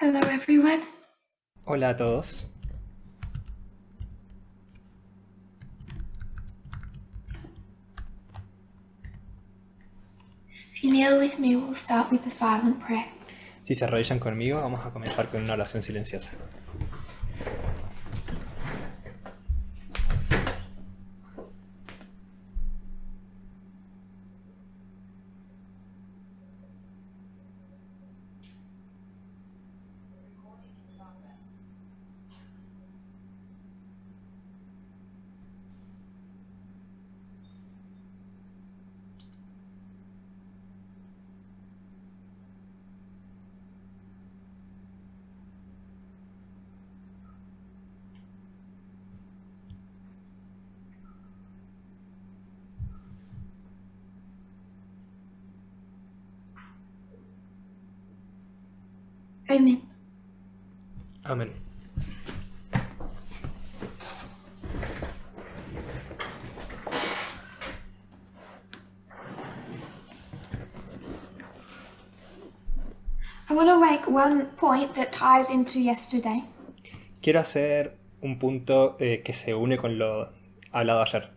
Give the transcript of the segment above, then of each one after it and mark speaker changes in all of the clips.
Speaker 1: Hello, everyone.
Speaker 2: Hola a todos.
Speaker 1: If you kneel with me, we'll start with a silent prayer.
Speaker 2: Si se arrodillan conmigo, vamos a comenzar con una oración silenciosa.
Speaker 1: Amen.
Speaker 2: Amén.
Speaker 1: I want to make one point that ties into yesterday.
Speaker 2: Quiero hacer un punto que se une con lo hablado ayer.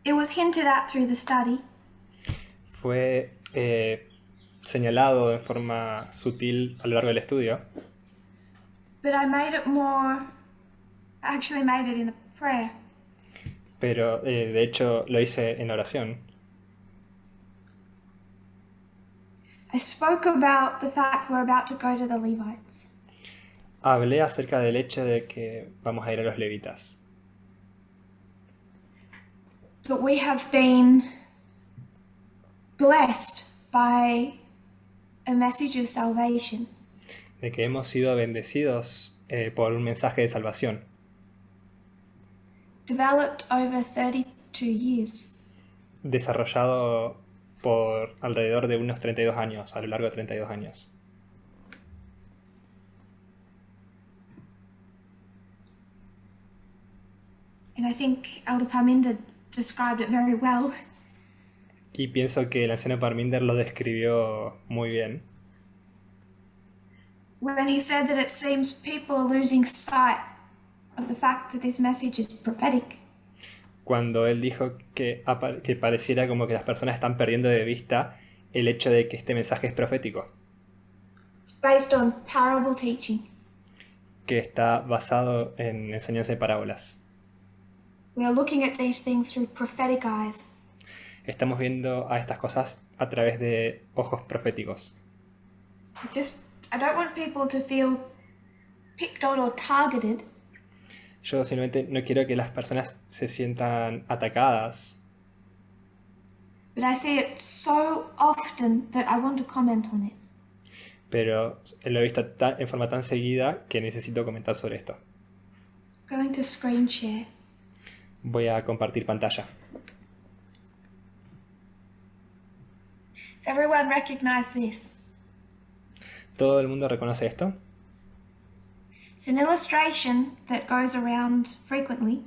Speaker 1: It was hinted at through the study,
Speaker 2: Fue señalado en forma sutil a lo largo del estudio,
Speaker 1: but I actually made it in the prayer.
Speaker 2: pero de hecho lo hice en oración.
Speaker 1: I spoke about the fact we're about to go to the Levites.
Speaker 2: Hablé acerca del hecho de que vamos a ir a los levitas,
Speaker 1: That we have been blessed by a message of salvation.
Speaker 2: de que hemos sido bendecidos por un mensaje de salvación,
Speaker 1: Developed over 32 years.
Speaker 2: desarrollado por alrededor de unos 32 años, a lo largo de 32 años.
Speaker 1: And I think Elder Parminder described it very well.
Speaker 2: Y pienso que el anciano Parminder lo describió muy bien,
Speaker 1: When he said that it seems people are losing sight of the fact that this message is prophetic.
Speaker 2: cuando él dijo que pareciera como que las personas están perdiendo de vista el hecho de que este mensaje es profético,
Speaker 1: It's based on parable teaching.
Speaker 2: que está basado en enseñanza de parábolas.
Speaker 1: We are looking at these things through prophetic eyes.
Speaker 2: Estamos viendo a estas cosas a través de ojos proféticos.
Speaker 1: I don't want people to feel picked on or targeted.
Speaker 2: Yo simplemente no quiero que las personas se sientan atacadas,
Speaker 1: But I see it so often that I want to comment on it.
Speaker 2: pero lo he visto en forma tan seguida que necesito comentar sobre esto.
Speaker 1: Going to screen share.
Speaker 2: Voy a compartir pantalla.
Speaker 1: Does everyone recognize this?
Speaker 2: ¿Todo el mundo reconoce esto?
Speaker 1: It's an illustration that goes around frequently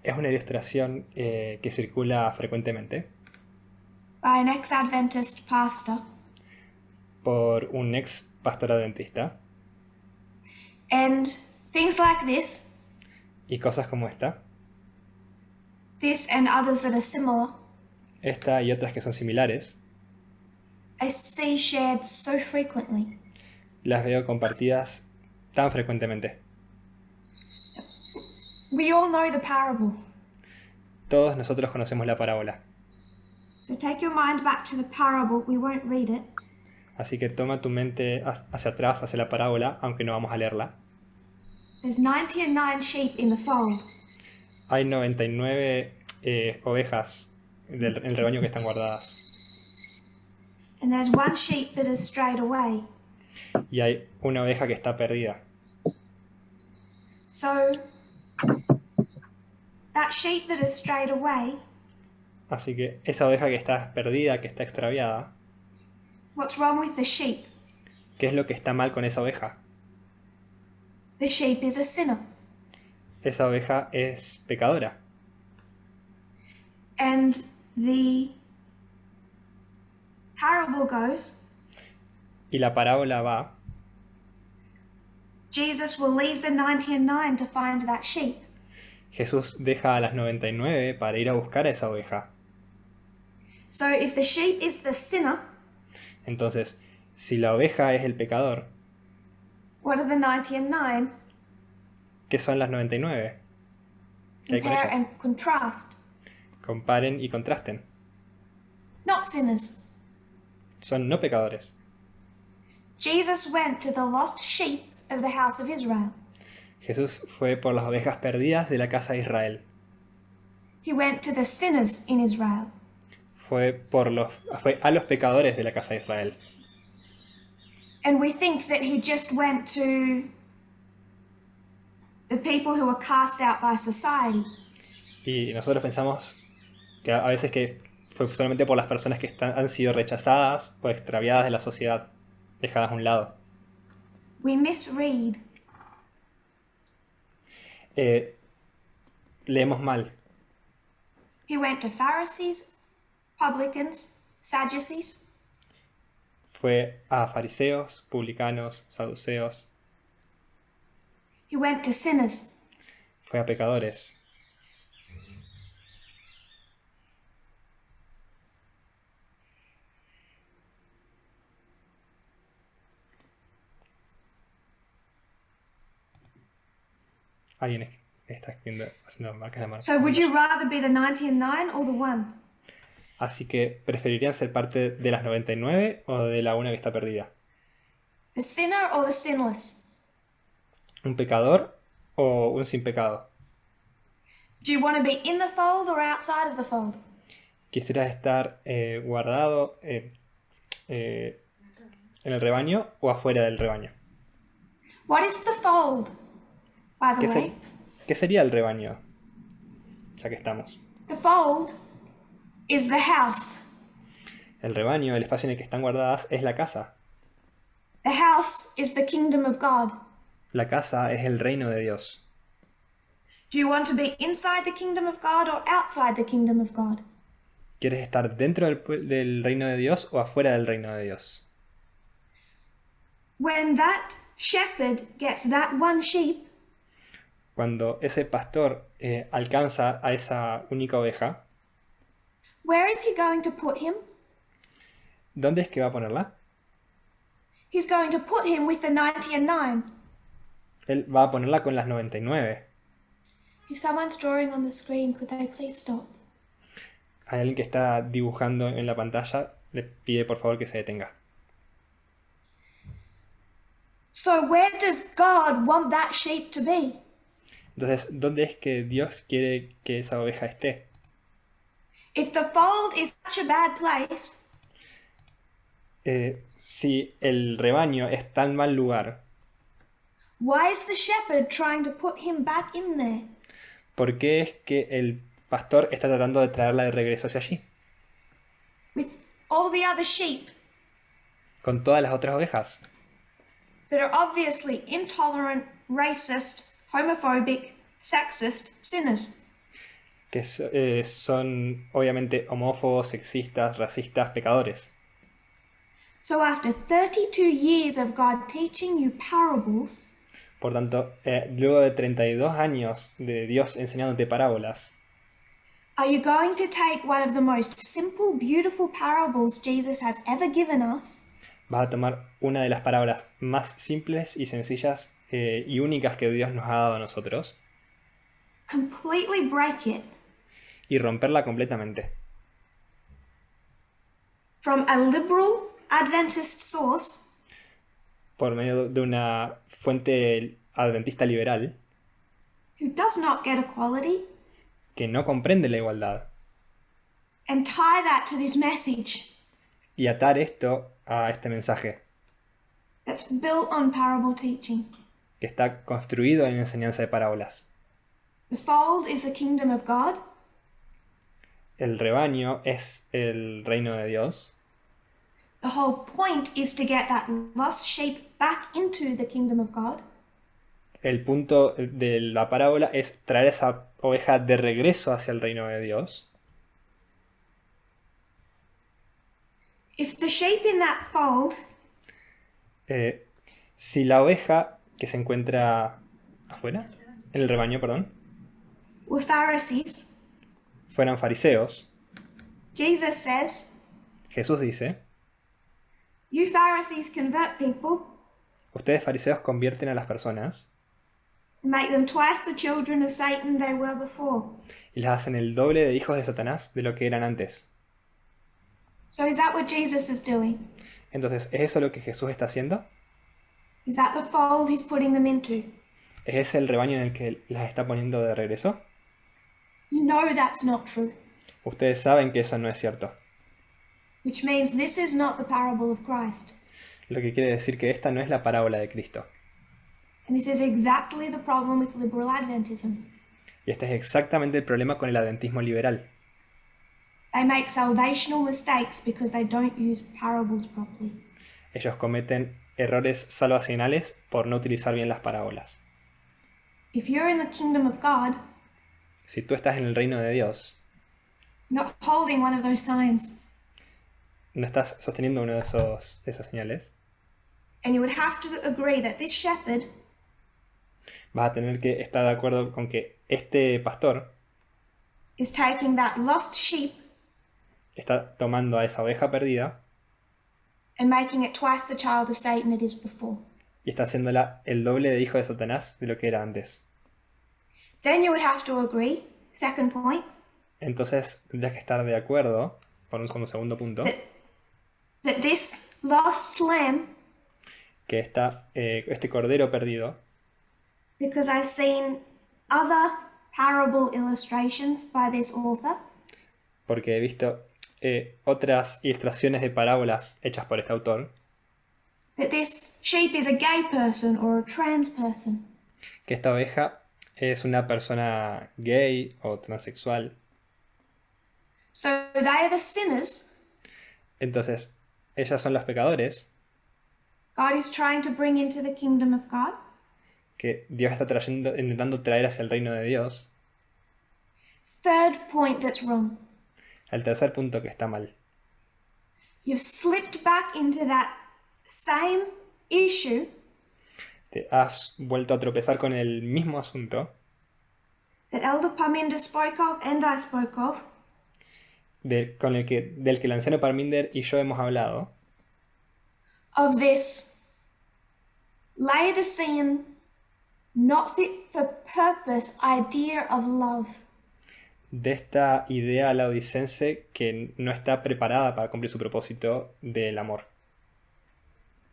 Speaker 2: Es una ilustración que circula frecuentemente
Speaker 1: by an ex-Adventist pastor.
Speaker 2: por un ex pastor adventista,
Speaker 1: And things like this
Speaker 2: y cosas como esta
Speaker 1: and others that are similar,
Speaker 2: esta y otras que son similares,
Speaker 1: I see shared so frequently.
Speaker 2: las veo compartidas tan frecuentemente.
Speaker 1: We all know the parable.
Speaker 2: Todos nosotros conocemos la parábola,
Speaker 1: So take your mind back to the parable. We won't read it.
Speaker 2: así que toma tu mente hacia atrás, hacia la parábola, aunque no vamos a leerla.
Speaker 1: There's 99 sheep in the fold.
Speaker 2: Hay 99 ovejas en el rebaño que están guardadas,
Speaker 1: And there's one sheep that has strayed away.
Speaker 2: y hay una oveja que está perdida.
Speaker 1: So that sheep that has strayed away,
Speaker 2: Así que esa oveja que está perdida, que está extraviada,
Speaker 1: what's wrong with the sheep?
Speaker 2: ¿qué es lo que está mal con esa oveja?
Speaker 1: The sheep is a sinner.
Speaker 2: Esa oveja es pecadora.
Speaker 1: And the parable goes,
Speaker 2: Y la parábola va,
Speaker 1: Jesus will leave the 99 to find that sheep.
Speaker 2: Jesús deja a las 99 para ir a buscar a esa oveja.
Speaker 1: So if the sheep is the sinner,
Speaker 2: Entonces, si la oveja es el pecador,
Speaker 1: what are the 99?
Speaker 2: ¿qué son las 99? ¿Qué hay con
Speaker 1: Compare
Speaker 2: ellas?
Speaker 1: and contrast.
Speaker 2: Comparen y contrasten.
Speaker 1: Not sinners.
Speaker 2: Son no pecadores.
Speaker 1: Jesus went to the lost sheep of the house of Israel.
Speaker 2: Jesús fue por las ovejas perdidas de la casa de Israel.
Speaker 1: He went to the sinners in Israel.
Speaker 2: Fue a los pecadores de la casa de Israel.
Speaker 1: And we think that he just went to the people who were cast out by society.
Speaker 2: Y nosotros pensamos que a veces que fue solamente por las personas que han sido rechazadas o extraviadas de la sociedad, dejadas a un lado.
Speaker 1: We misread.
Speaker 2: Leemos mal.
Speaker 1: He went to Pharisees, publicans, Sadducees.
Speaker 2: Fue a fariseos, publicanos, saduceos.
Speaker 1: He went to sinners.
Speaker 2: Fue a pecadores. Alguien está escribiendo, haciendo marcas de mano.
Speaker 1: So would you rather be the 99 or the one?
Speaker 2: Así que, ¿preferirían ser parte de las 99 o de la una que está perdida?
Speaker 1: The sinner or the sinless?
Speaker 2: ¿Un pecador o un sin pecado?
Speaker 1: Do you want to be in the fold or outside of the fold?
Speaker 2: ¿Quisieras estar guardado en el rebaño o afuera del rebaño?
Speaker 1: What is the fold, by the way?
Speaker 2: ¿Qué sería el rebaño? Ya que estamos.
Speaker 1: The fold is the house.
Speaker 2: El rebaño, el espacio en el que están guardadas, es la casa.
Speaker 1: The house is the kingdom of God.
Speaker 2: La casa es el reino de Dios.
Speaker 1: Do you want to be inside the kingdom of God or outside the kingdom of God?
Speaker 2: ¿Quieres estar dentro del reino de Dios o afuera del reino de Dios?
Speaker 1: When that shepherd gets that one sheep,
Speaker 2: Cuando ese pastor alcanza a esa única oveja,
Speaker 1: where is he going to put him?
Speaker 2: ¿dónde es que va a ponerla?
Speaker 1: He's going to put him with the 99.
Speaker 2: Él va a ponerla con las 99.
Speaker 1: If someone's drawing on the screen, could they please stop?
Speaker 2: Hay alguien que está dibujando en la pantalla, le pide por favor que se detenga.
Speaker 1: So where does God want that sheep to be?
Speaker 2: Entonces, ¿dónde es que Dios quiere que esa oveja esté?
Speaker 1: If the fold is such a bad place,
Speaker 2: Si el rebaño es tan mal lugar,
Speaker 1: why is the shepherd trying to put him back in there?
Speaker 2: ¿por qué es que el pastor está tratando de traerla de regreso hacia allí?
Speaker 1: With all the other sheep
Speaker 2: Con todas las otras ovejas,
Speaker 1: that are obviously intolerant, racist, homophobic, sexist sinners.
Speaker 2: que son obviamente homófobos, sexistas, racistas, pecadores.
Speaker 1: So after 32 years of God teaching you parables,
Speaker 2: Por tanto, luego de 32 años de Dios enseñándote parábolas,
Speaker 1: are you going to take one of the most simple, beautiful parables Jesus has ever given us
Speaker 2: vas a tomar una de las parábolas más simples y sencillas y únicas que Dios nos ha dado a nosotros
Speaker 1: completely break it
Speaker 2: y romperla completamente?
Speaker 1: from a liberal Adventist source
Speaker 2: Por medio de una fuente adventista liberal
Speaker 1: who does not get equality
Speaker 2: que no comprende la igualdad
Speaker 1: and tie that to this message
Speaker 2: y atar esto a este mensaje
Speaker 1: that's built on parable teaching.
Speaker 2: que está construido en enseñanza de parábolas.
Speaker 1: The fold is the kingdom of God.
Speaker 2: El rebaño es el reino de Dios.
Speaker 1: The whole point is to get that lost sheep back into the kingdom of God.
Speaker 2: El punto de la parábola es traer esa oveja de regreso hacia el reino de Dios.
Speaker 1: If the sheep in that fold
Speaker 2: Eh, si la oveja que se encuentra afuera, en el rebaño, perdón,
Speaker 1: were Pharisees,
Speaker 2: fueran fariseos,
Speaker 1: Jesus says,
Speaker 2: Jesús dice,
Speaker 1: you Pharisees convert people
Speaker 2: ustedes fariseos convierten a las personas
Speaker 1: and make them twice the children of Satan they were before.
Speaker 2: y las hacen el doble de hijos de Satanás de lo que eran antes.
Speaker 1: So is that what Jesus is doing?
Speaker 2: Entonces, ¿es eso lo que Jesús está haciendo?
Speaker 1: Is that the fold he's putting them into?
Speaker 2: ¿Es ese el rebaño en el que las está poniendo de regreso?
Speaker 1: You know that's not true,
Speaker 2: Ustedes saben que eso no es cierto.
Speaker 1: which means this is not the parable of Christ.
Speaker 2: Lo que quiere decir que esta no es la parábola de Cristo.
Speaker 1: And this is exactly the problem with liberal Adventism.
Speaker 2: Y este es exactamente el problema con el adventismo liberal.
Speaker 1: They make salvational mistakes because they don't use parables properly.
Speaker 2: Ellos cometen errores salvacionales por no utilizar bien las parábolas.
Speaker 1: If you're in the kingdom of God,
Speaker 2: Si tú estás en el reino de Dios,
Speaker 1: not holding one of those signs,
Speaker 2: no estás sosteniendo uno de esas señales,
Speaker 1: and you would have to agree that this shepherd
Speaker 2: vas a tener que estar de acuerdo con que este pastor
Speaker 1: is taking that lost sheep
Speaker 2: está tomando a esa oveja perdida
Speaker 1: and making it twice the child of Satan it is before.
Speaker 2: y está haciéndola el doble de hijo de Satanás de lo que era antes.
Speaker 1: Then you would have to agree, second point,
Speaker 2: Entonces tendrías que estar de acuerdo, como segundo punto,
Speaker 1: that this lost lamb,
Speaker 2: que este cordero perdido,
Speaker 1: because I've seen other parable illustrations by this author,
Speaker 2: porque he visto otras ilustraciones de parábolas hechas por este autor,
Speaker 1: that this sheep is a gay person or a trans person.
Speaker 2: que esta oveja es una persona gay o transexual.
Speaker 1: So they are the sinners
Speaker 2: Entonces, ellas son los pecadores
Speaker 1: God is trying to bring into the kingdom of God.
Speaker 2: que Dios está intentando traer hacia el reino de Dios.
Speaker 1: Third point that's wrong.
Speaker 2: El tercer punto que está mal.
Speaker 1: You've slipped back into that same issue
Speaker 2: Te has vuelto a tropezar con el mismo asunto
Speaker 1: that Elder Parminder spoke of and I spoke of,
Speaker 2: del que el anciano Parminder y yo hemos hablado,
Speaker 1: of this Laodicean, not fit for purpose idea of love.
Speaker 2: de esta idea laodicense que no está preparada para cumplir su propósito del amor.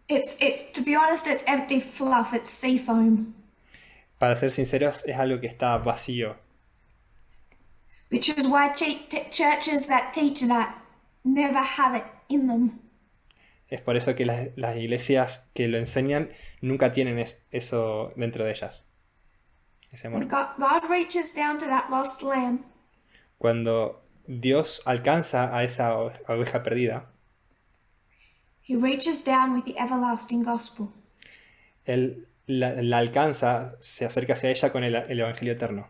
Speaker 1: It's to be honest, it's empty fluff, it's sea foam,
Speaker 2: Para ser sinceros, es algo que está vacío.
Speaker 1: which is why churches that teach that never have it in them.
Speaker 2: Es por eso que las iglesias que lo enseñan nunca tienen eso dentro de ellas. Ese amor.
Speaker 1: When God reaches down to that lost lamb,
Speaker 2: Cuando Dios alcanza a esa oveja perdida,
Speaker 1: he reaches down with the everlasting gospel.
Speaker 2: Él la alcanza, se acerca hacia ella con el Evangelio eterno.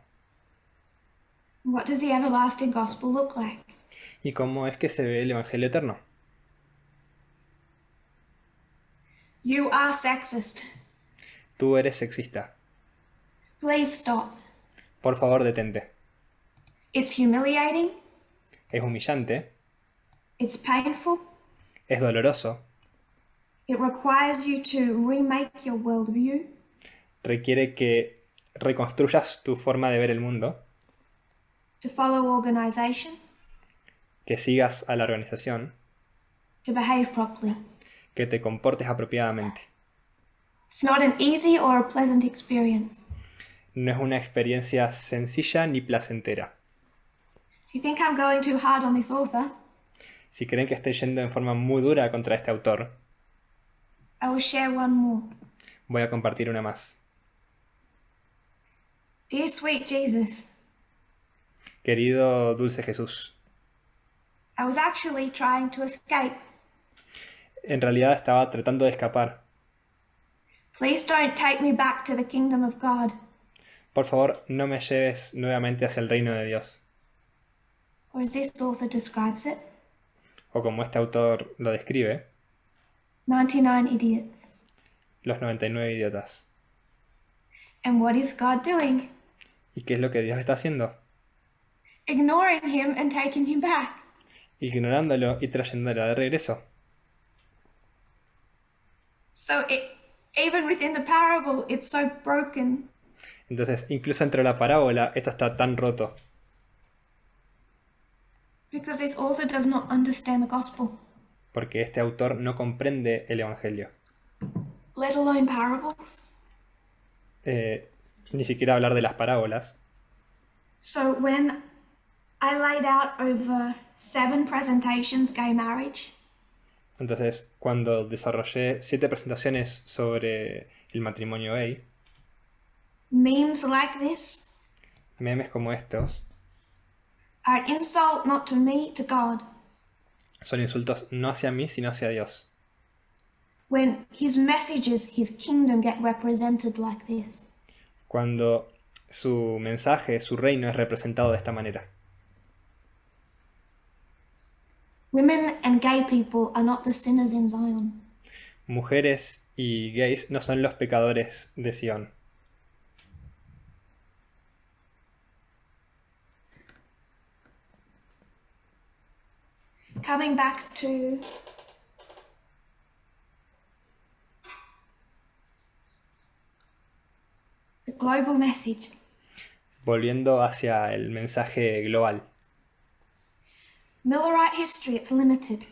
Speaker 1: What does the everlasting gospel look like?
Speaker 2: ¿Y cómo es que se ve el Evangelio eterno?
Speaker 1: You are sexist.
Speaker 2: Tú eres sexista.
Speaker 1: Please stop.
Speaker 2: Por favor, detente.
Speaker 1: It's humiliating.
Speaker 2: Es humillante,
Speaker 1: It's painful.
Speaker 2: es doloroso,
Speaker 1: It requires you to remake your worldview.
Speaker 2: requiere que reconstruyas tu forma de ver el mundo,
Speaker 1: To follow organization.
Speaker 2: que sigas a la organización,
Speaker 1: To behave properly.
Speaker 2: que te comportes apropiadamente.
Speaker 1: It's not an easy or a pleasant experience.
Speaker 2: No es una experiencia sencilla ni placentera.
Speaker 1: Do you think I'm going too hard on this author?
Speaker 2: Si creen que estoy yendo en forma muy dura contra este autor,
Speaker 1: I will share one more.
Speaker 2: voy a compartir una más.
Speaker 1: Dear sweet Jesus,
Speaker 2: Querido dulce Jesús,
Speaker 1: I was actually trying to escape.
Speaker 2: en realidad estaba tratando de escapar.
Speaker 1: Please don't take me back to the kingdom of God.
Speaker 2: Por favor, no me lleves nuevamente hacia el reino de Dios.
Speaker 1: Or as this author describes it,
Speaker 2: o como este autor lo describe,
Speaker 1: 99 idiots.
Speaker 2: los 99 idiotas.
Speaker 1: And what is God doing?
Speaker 2: ¿Y qué es lo que Dios está haciendo?
Speaker 1: Ignoring him and taking him back.
Speaker 2: Ignorándolo y trayéndolo de regreso.
Speaker 1: So even within the parable, it's so broken.
Speaker 2: Entonces, incluso entre la parábola, esto está tan roto.
Speaker 1: Because this author does not understand the gospel,
Speaker 2: Porque este autor no comprende el Evangelio.
Speaker 1: let alone parables.
Speaker 2: Ni siquiera hablar de las parábolas.
Speaker 1: So when I laid out over 7 presentations gay marriage,
Speaker 2: Entonces, cuando desarrollé 7 presentaciones sobre el matrimonio gay,
Speaker 1: memes like this
Speaker 2: memes como estos,
Speaker 1: are an insult not to me, to God.
Speaker 2: son insultos no hacia mí, sino hacia Dios.
Speaker 1: When his messages, his kingdom get represented like this.
Speaker 2: Cuando su mensaje, su reino es representado de esta manera.
Speaker 1: Women and gay people are not the sinners in Zion.
Speaker 2: Mujeres y gays no son los pecadores de Sion.
Speaker 1: Coming back to the global message.
Speaker 2: Volviendo hacia el mensaje global.
Speaker 1: Millerite history, it's limited.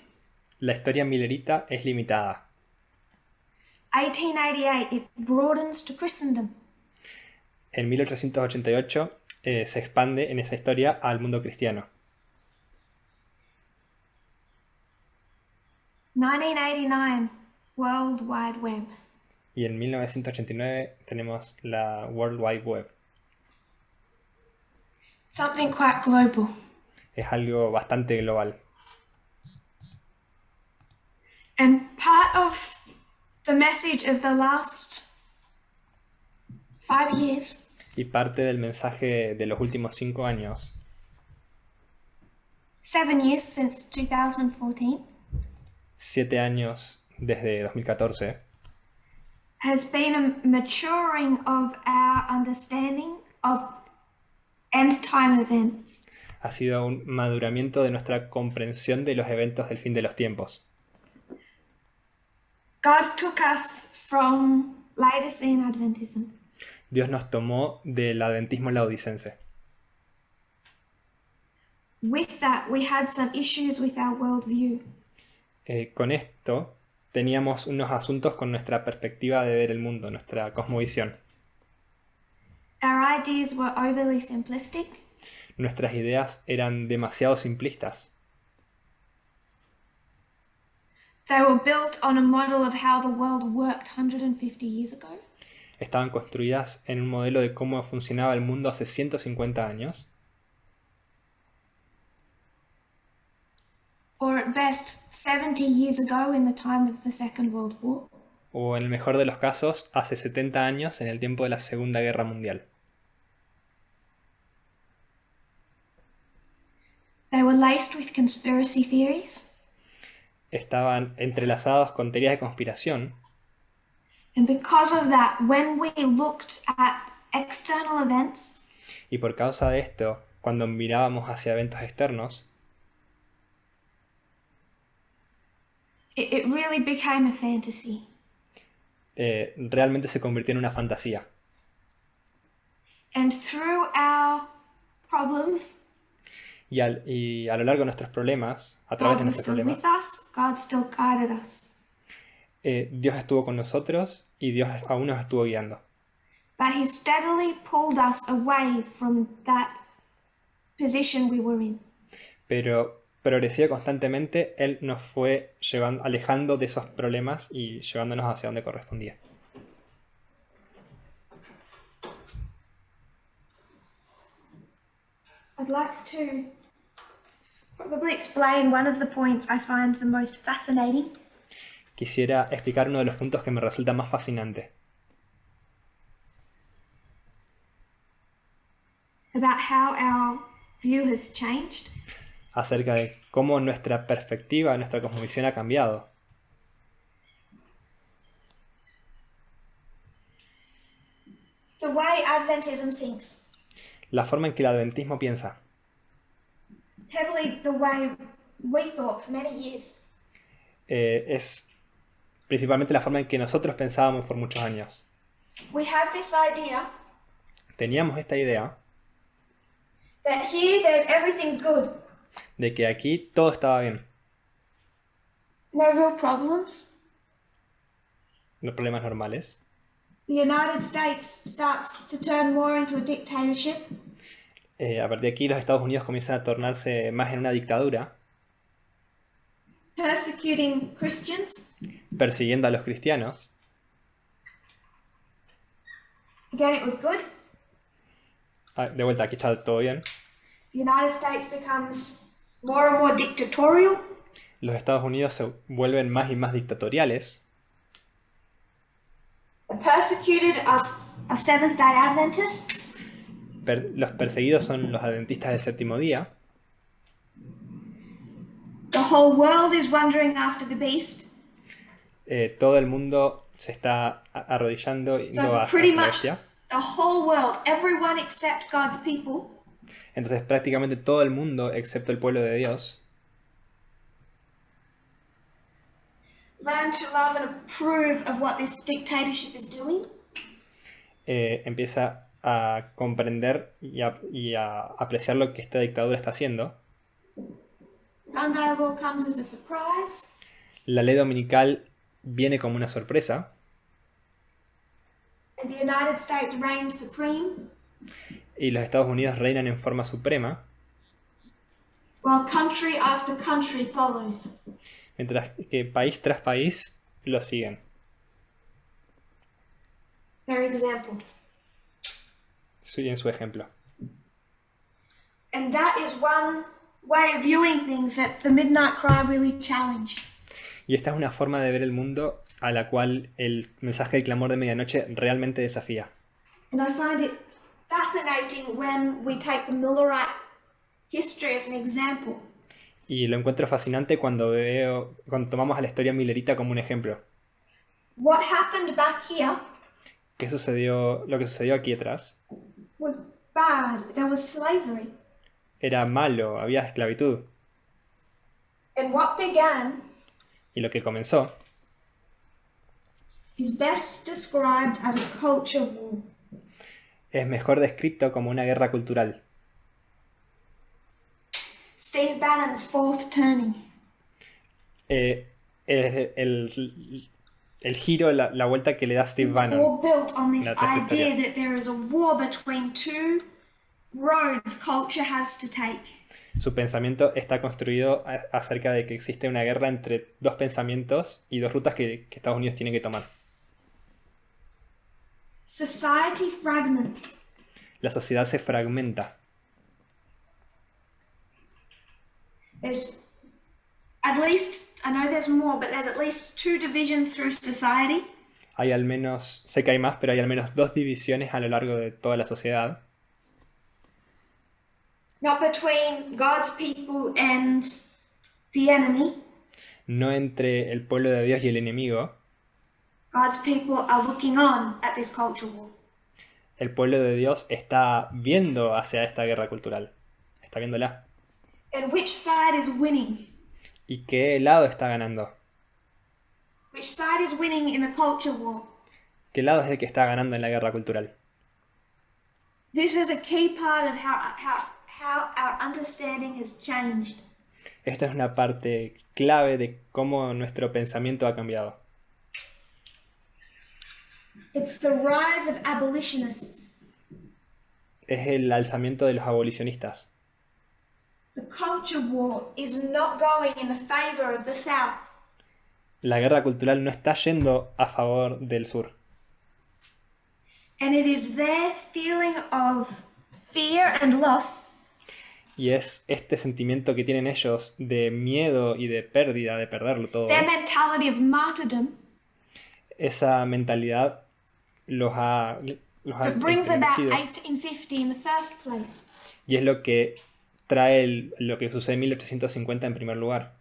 Speaker 2: La historia millerita es limitada.
Speaker 1: 1888, it broadens to Christendom.
Speaker 2: En 1888 se expande en esa historia al mundo cristiano.
Speaker 1: 1989, World Wide Web.
Speaker 2: Y en 1989 tenemos la World Wide Web.
Speaker 1: Something quite global.
Speaker 2: Es algo bastante global.
Speaker 1: And part of the message of the last 5 years
Speaker 2: Y parte del mensaje de los últimos 5 años,
Speaker 1: 7 years since 2014,
Speaker 2: 7 años desde 2014,
Speaker 1: has been a maturing of our understanding of end time events.
Speaker 2: ha sido un maduramiento de nuestra comprensión de los eventos del fin de los tiempos.
Speaker 1: God took us from Laodicean Adventism.
Speaker 2: Dios nos tomó del adventismo laodicense.
Speaker 1: With that, we had some issues with our worldview.
Speaker 2: Con esto teníamos unos asuntos con nuestra perspectiva de ver el mundo, nuestra cosmovisión.
Speaker 1: Our ideas were overly simplistic.
Speaker 2: Nuestras ideas eran demasiado simplistas.
Speaker 1: They were built on a model of how the world worked 150 years ago.
Speaker 2: Estaban construidas en un modelo de cómo funcionaba el mundo hace 150 años,
Speaker 1: Or at best 70 years ago in the time of the Second World War.
Speaker 2: o en el mejor de los casos, hace 70 años en el tiempo de la Segunda Guerra Mundial.
Speaker 1: They were laced with conspiracy theories.
Speaker 2: Estaban entrelazados con teorías de conspiración,
Speaker 1: And because of that, when we looked at external events,
Speaker 2: y por causa de esto, cuando mirábamos hacia eventos externos,
Speaker 1: it really became a fantasy.
Speaker 2: realmente se convirtió en una fantasía.
Speaker 1: And through our problems,
Speaker 2: Y a lo largo de nuestros problemas, a través
Speaker 1: God
Speaker 2: de
Speaker 1: was
Speaker 2: nuestros
Speaker 1: still with
Speaker 2: problemas,
Speaker 1: us, God still guided us.
Speaker 2: Dios estuvo con nosotros y Dios aún nos estuvo guiando.
Speaker 1: But He steadily pulled us away from that position we were in.
Speaker 2: Pero progresiva constantemente, Él nos fue alejando de esos problemas y llevándonos hacia donde correspondía.
Speaker 1: I'd like to probably explain one of the points I find the most fascinating.
Speaker 2: Quisiera explicar uno de los puntos que me resulta más fascinante,
Speaker 1: About how our view has changed.
Speaker 2: acerca de cómo nuestra perspectiva, nuestra cosmovisión ha cambiado.
Speaker 1: The way Adventism thinks,
Speaker 2: La forma en que el adventismo piensa
Speaker 1: heavily the way we thought for many years.
Speaker 2: es principalmente la forma en que nosotros pensábamos por muchos años.
Speaker 1: We had this idea
Speaker 2: Teníamos esta idea
Speaker 1: that here everything's good,
Speaker 2: de que aquí todo estaba bien,
Speaker 1: no real problems.
Speaker 2: los problemas normales.
Speaker 1: The United States starts to turn more into a dictatorship.
Speaker 2: A partir de aquí los Estados Unidos comienzan a tornarse más en una dictadura,
Speaker 1: Persecuting Christians.
Speaker 2: persiguiendo a los cristianos.
Speaker 1: Again, it was good.
Speaker 2: De vuelta, aquí está todo bien.
Speaker 1: The United States becomes more and more dictatorial.
Speaker 2: Los Estados Unidos se vuelven más y más dictatoriales.
Speaker 1: The persecuted are Seventh-day Adventists.
Speaker 2: Los perseguidos son los adventistas del séptimo día.
Speaker 1: The whole world is wandering after the beast.
Speaker 2: Todo el mundo se está arrodillando y no
Speaker 1: So
Speaker 2: va hacia
Speaker 1: pretty
Speaker 2: la
Speaker 1: much
Speaker 2: bestia.
Speaker 1: the whole world, everyone except God's people,
Speaker 2: Entonces prácticamente todo el mundo, excepto el pueblo de Dios,
Speaker 1: learn to love and approve of what this dictatorship is doing.
Speaker 2: empieza a comprender y a apreciar lo que esta dictadura está haciendo.
Speaker 1: Sunday law comes as a surprise.
Speaker 2: La ley dominical viene como una sorpresa
Speaker 1: And the United States reigns supreme,
Speaker 2: y los Estados Unidos reinan en forma suprema,
Speaker 1: while country after country follows.
Speaker 2: mientras que país tras país lo siguen.
Speaker 1: Their example.
Speaker 2: Siguen su ejemplo.
Speaker 1: And that is one way of viewing things that the Midnight Cry really challenge.
Speaker 2: Y esta es una forma de ver el mundo a la cual el mensaje del clamor de medianoche realmente desafía.
Speaker 1: And I find it fascinating when we take the Millerite history as an example.
Speaker 2: Y lo encuentro fascinante cuando tomamos a la historia millerita como un ejemplo.
Speaker 1: What happened back here
Speaker 2: Lo que sucedió aquí atrás
Speaker 1: was bad. There was slavery.
Speaker 2: era malo, había esclavitud.
Speaker 1: And what began
Speaker 2: Y lo que comenzó
Speaker 1: is best described as a culture war.
Speaker 2: es mejor descrito como una guerra cultural.
Speaker 1: Steve Bannon's fourth turning.
Speaker 2: El giro, la vuelta que le da Steve
Speaker 1: It's all
Speaker 2: Bannon.
Speaker 1: built on this
Speaker 2: La trayectoria.
Speaker 1: idea that there is a war between two roads culture has to take.
Speaker 2: Su pensamiento está construido acerca de que existe una guerra entre dos pensamientos y dos rutas que Estados Unidos tiene que tomar.
Speaker 1: Society fragments.
Speaker 2: La sociedad se fragmenta.
Speaker 1: There's at least, I know there's more, but there's at least two divisions through society.
Speaker 2: Hay al menos, sé que hay más, pero hay al menos dos divisiones a lo largo de toda la sociedad.
Speaker 1: Not between God's people and the enemy.
Speaker 2: No entre el pueblo de Dios y el enemigo.
Speaker 1: God's people are looking on at this culture war.
Speaker 2: El pueblo de Dios está viendo hacia esta guerra cultural. Está viéndola.
Speaker 1: And which side is winning?
Speaker 2: ¿Y qué lado está ganando?
Speaker 1: Which side is winning in the culture war?
Speaker 2: ¿Qué lado es el que está ganando en la guerra cultural?
Speaker 1: This is a key part of how our understanding has changed.
Speaker 2: Esta es una parte clave de cómo nuestro pensamiento ha cambiado.
Speaker 1: It's the rise of abolitionists.
Speaker 2: Es el alzamiento de los abolicionistas.
Speaker 1: The culture war is not going in the favor of the South.
Speaker 2: La guerra cultural no está yendo a favor del sur.
Speaker 1: And it is their feeling of fear and loss
Speaker 2: Y es este sentimiento que tienen ellos de miedo y de pérdida, de perderlo todo.
Speaker 1: their mentality of martyrdom
Speaker 2: Esa mentalidad los ha
Speaker 1: that brings about
Speaker 2: entristecido.
Speaker 1: 1850 in the first place.
Speaker 2: Y es lo que trae lo que sucede en 1850 en primer lugar.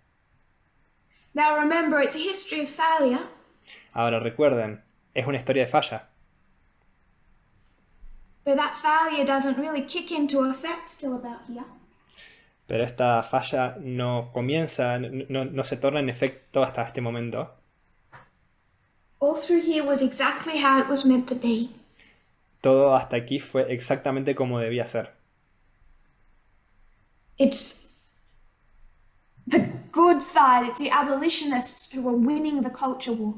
Speaker 1: Now remember, it's a history of failure,
Speaker 2: Ahora recuerden, es una historia de falla,
Speaker 1: but that failure doesn't really kick into effect till about here.
Speaker 2: pero esta falla no comienza, no se torna en efecto hasta este momento.
Speaker 1: All through here was exactly how it was meant to be.
Speaker 2: Todo hasta aquí fue exactamente como debía ser.
Speaker 1: It's the good side, it's the abolitionists who were winning the culture war.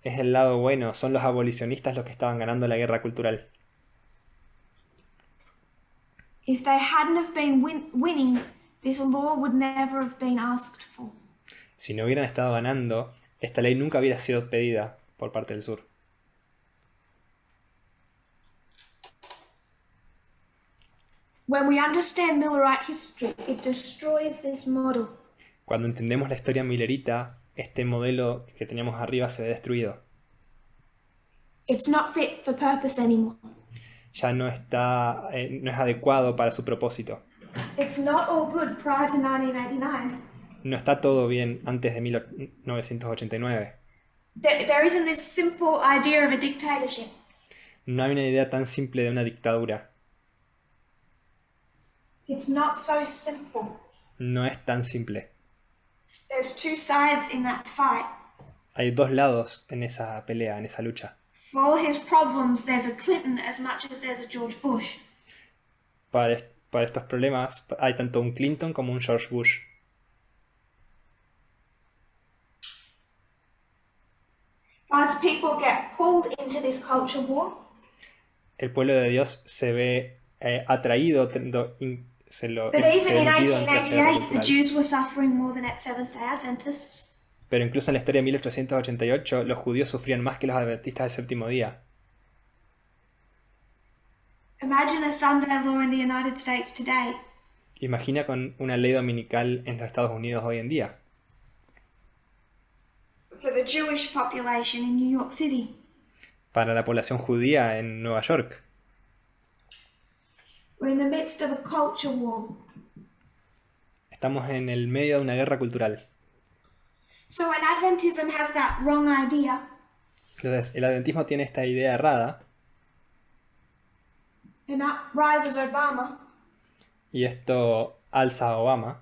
Speaker 2: Es el lado bueno, son los abolicionistas los que estaban ganando la guerra cultural.
Speaker 1: If they hadn't have been winning, this law would never have been asked for.
Speaker 2: Si no hubieran estado ganando, esta ley nunca hubiera sido pedida por parte del sur.
Speaker 1: When we understand Millerite history, it destroys this model.
Speaker 2: Cuando entendemos la historia millerita, este modelo que teníamos arriba se ve destruido.
Speaker 1: It's not fit for purpose anymore.
Speaker 2: Ya no es adecuado para su propósito.
Speaker 1: It's not all good prior to 1989.
Speaker 2: No está todo bien antes de 1989.
Speaker 1: There isn't this simple idea of a dictatorship.
Speaker 2: No hay una idea tan simple de una dictadura.
Speaker 1: It's not so simple.
Speaker 2: No es tan simple.
Speaker 1: There's two sides in that fight.
Speaker 2: Hay dos lados en esa pelea, en esa lucha.
Speaker 1: For all his problems, there's a Clinton as much as there's a George Bush.
Speaker 2: Para estos problemas hay tanto un Clinton como un George Bush.
Speaker 1: God's people get pulled into this culture war.
Speaker 2: El pueblo de Dios se ve atraído,
Speaker 1: But even in
Speaker 2: metido entre esta guerra
Speaker 1: 1888, the
Speaker 2: cultural.
Speaker 1: Jews were suffering more than Seventh-day Adventists.
Speaker 2: Pero incluso en la historia de 1888, los judíos sufrían más que los adventistas del séptimo día.
Speaker 1: Imagine a Sunday law in the United States today.
Speaker 2: Imagina con una ley dominical en los Estados Unidos hoy en día.
Speaker 1: For the Jewish population in New York City.
Speaker 2: Para la población judía en Nueva York.
Speaker 1: We're in the midst of a culture war.
Speaker 2: Estamos en el medio de una guerra cultural.
Speaker 1: So when Adventism has that wrong idea,
Speaker 2: Entonces, el adventismo tiene esta idea errada
Speaker 1: and up rises Obama,
Speaker 2: y esto alza a Obama.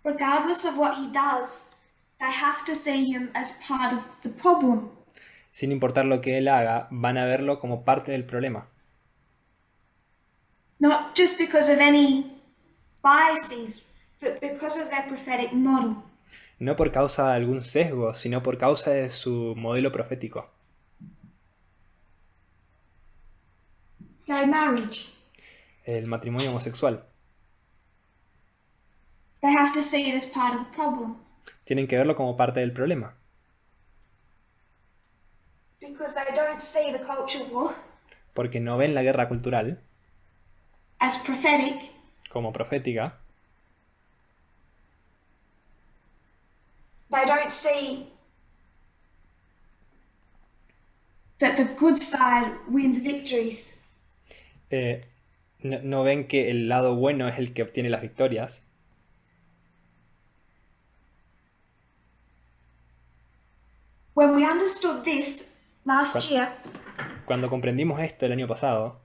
Speaker 1: regardless of what he does, they have to see him as part of the problem.
Speaker 2: Sin importar lo que él haga, van a verlo como parte del problema.
Speaker 1: Not just because of any biases, but because of their prophetic model.
Speaker 2: No por causa de algún sesgo, sino por causa de su modelo profético.
Speaker 1: Gay marriage.
Speaker 2: El matrimonio homosexual.
Speaker 1: They have to see it as part of the problem.
Speaker 2: Tienen que verlo como parte del problema.
Speaker 1: Because they don't see the culture war
Speaker 2: Porque no ven la guerra cultural
Speaker 1: as prophetic,
Speaker 2: como profética.
Speaker 1: they don't see that the good side wins victories.
Speaker 2: No ven que el lado bueno es el que obtiene las victorias.
Speaker 1: When we understood this last year,
Speaker 2: Cuando comprendimos esto el año pasado,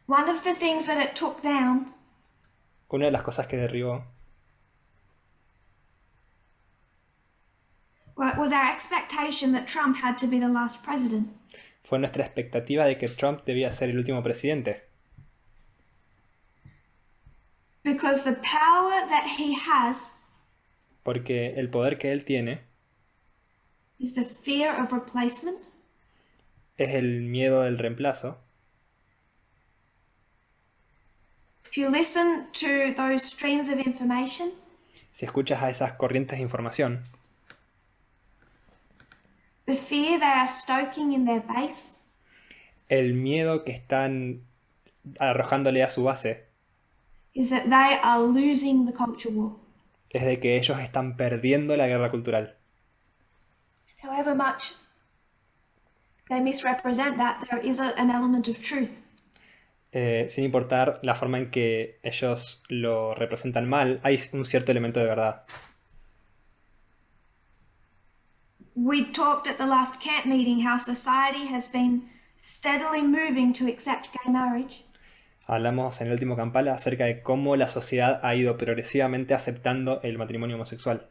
Speaker 1: one of the things that it took down
Speaker 2: una de las cosas que derribó
Speaker 1: was our expectation that Trump had to be the last president.
Speaker 2: fue nuestra expectativa de que Trump debía ser el último presidente.
Speaker 1: Because the power that he has
Speaker 2: Porque el poder que él tiene
Speaker 1: is the fear of replacement,
Speaker 2: es el miedo del reemplazo.
Speaker 1: if you listen to those streams of information,
Speaker 2: Si escuchas a esas corrientes de información,
Speaker 1: the fear they are stoking in their base
Speaker 2: el miedo que están arrojándole a su base
Speaker 1: is that they are losing the culture war.
Speaker 2: es de que ellos están perdiendo la guerra cultural.
Speaker 1: However much they misrepresent that, there is an element of truth.
Speaker 2: sin importar la forma en que ellos lo representan mal, hay un cierto elemento de verdad.
Speaker 1: We talked at the last camp meeting how society has been steadily moving to accept gay marriage.
Speaker 2: Hablamos en el último Kampala acerca de cómo la sociedad ha ido progresivamente aceptando el matrimonio homosexual.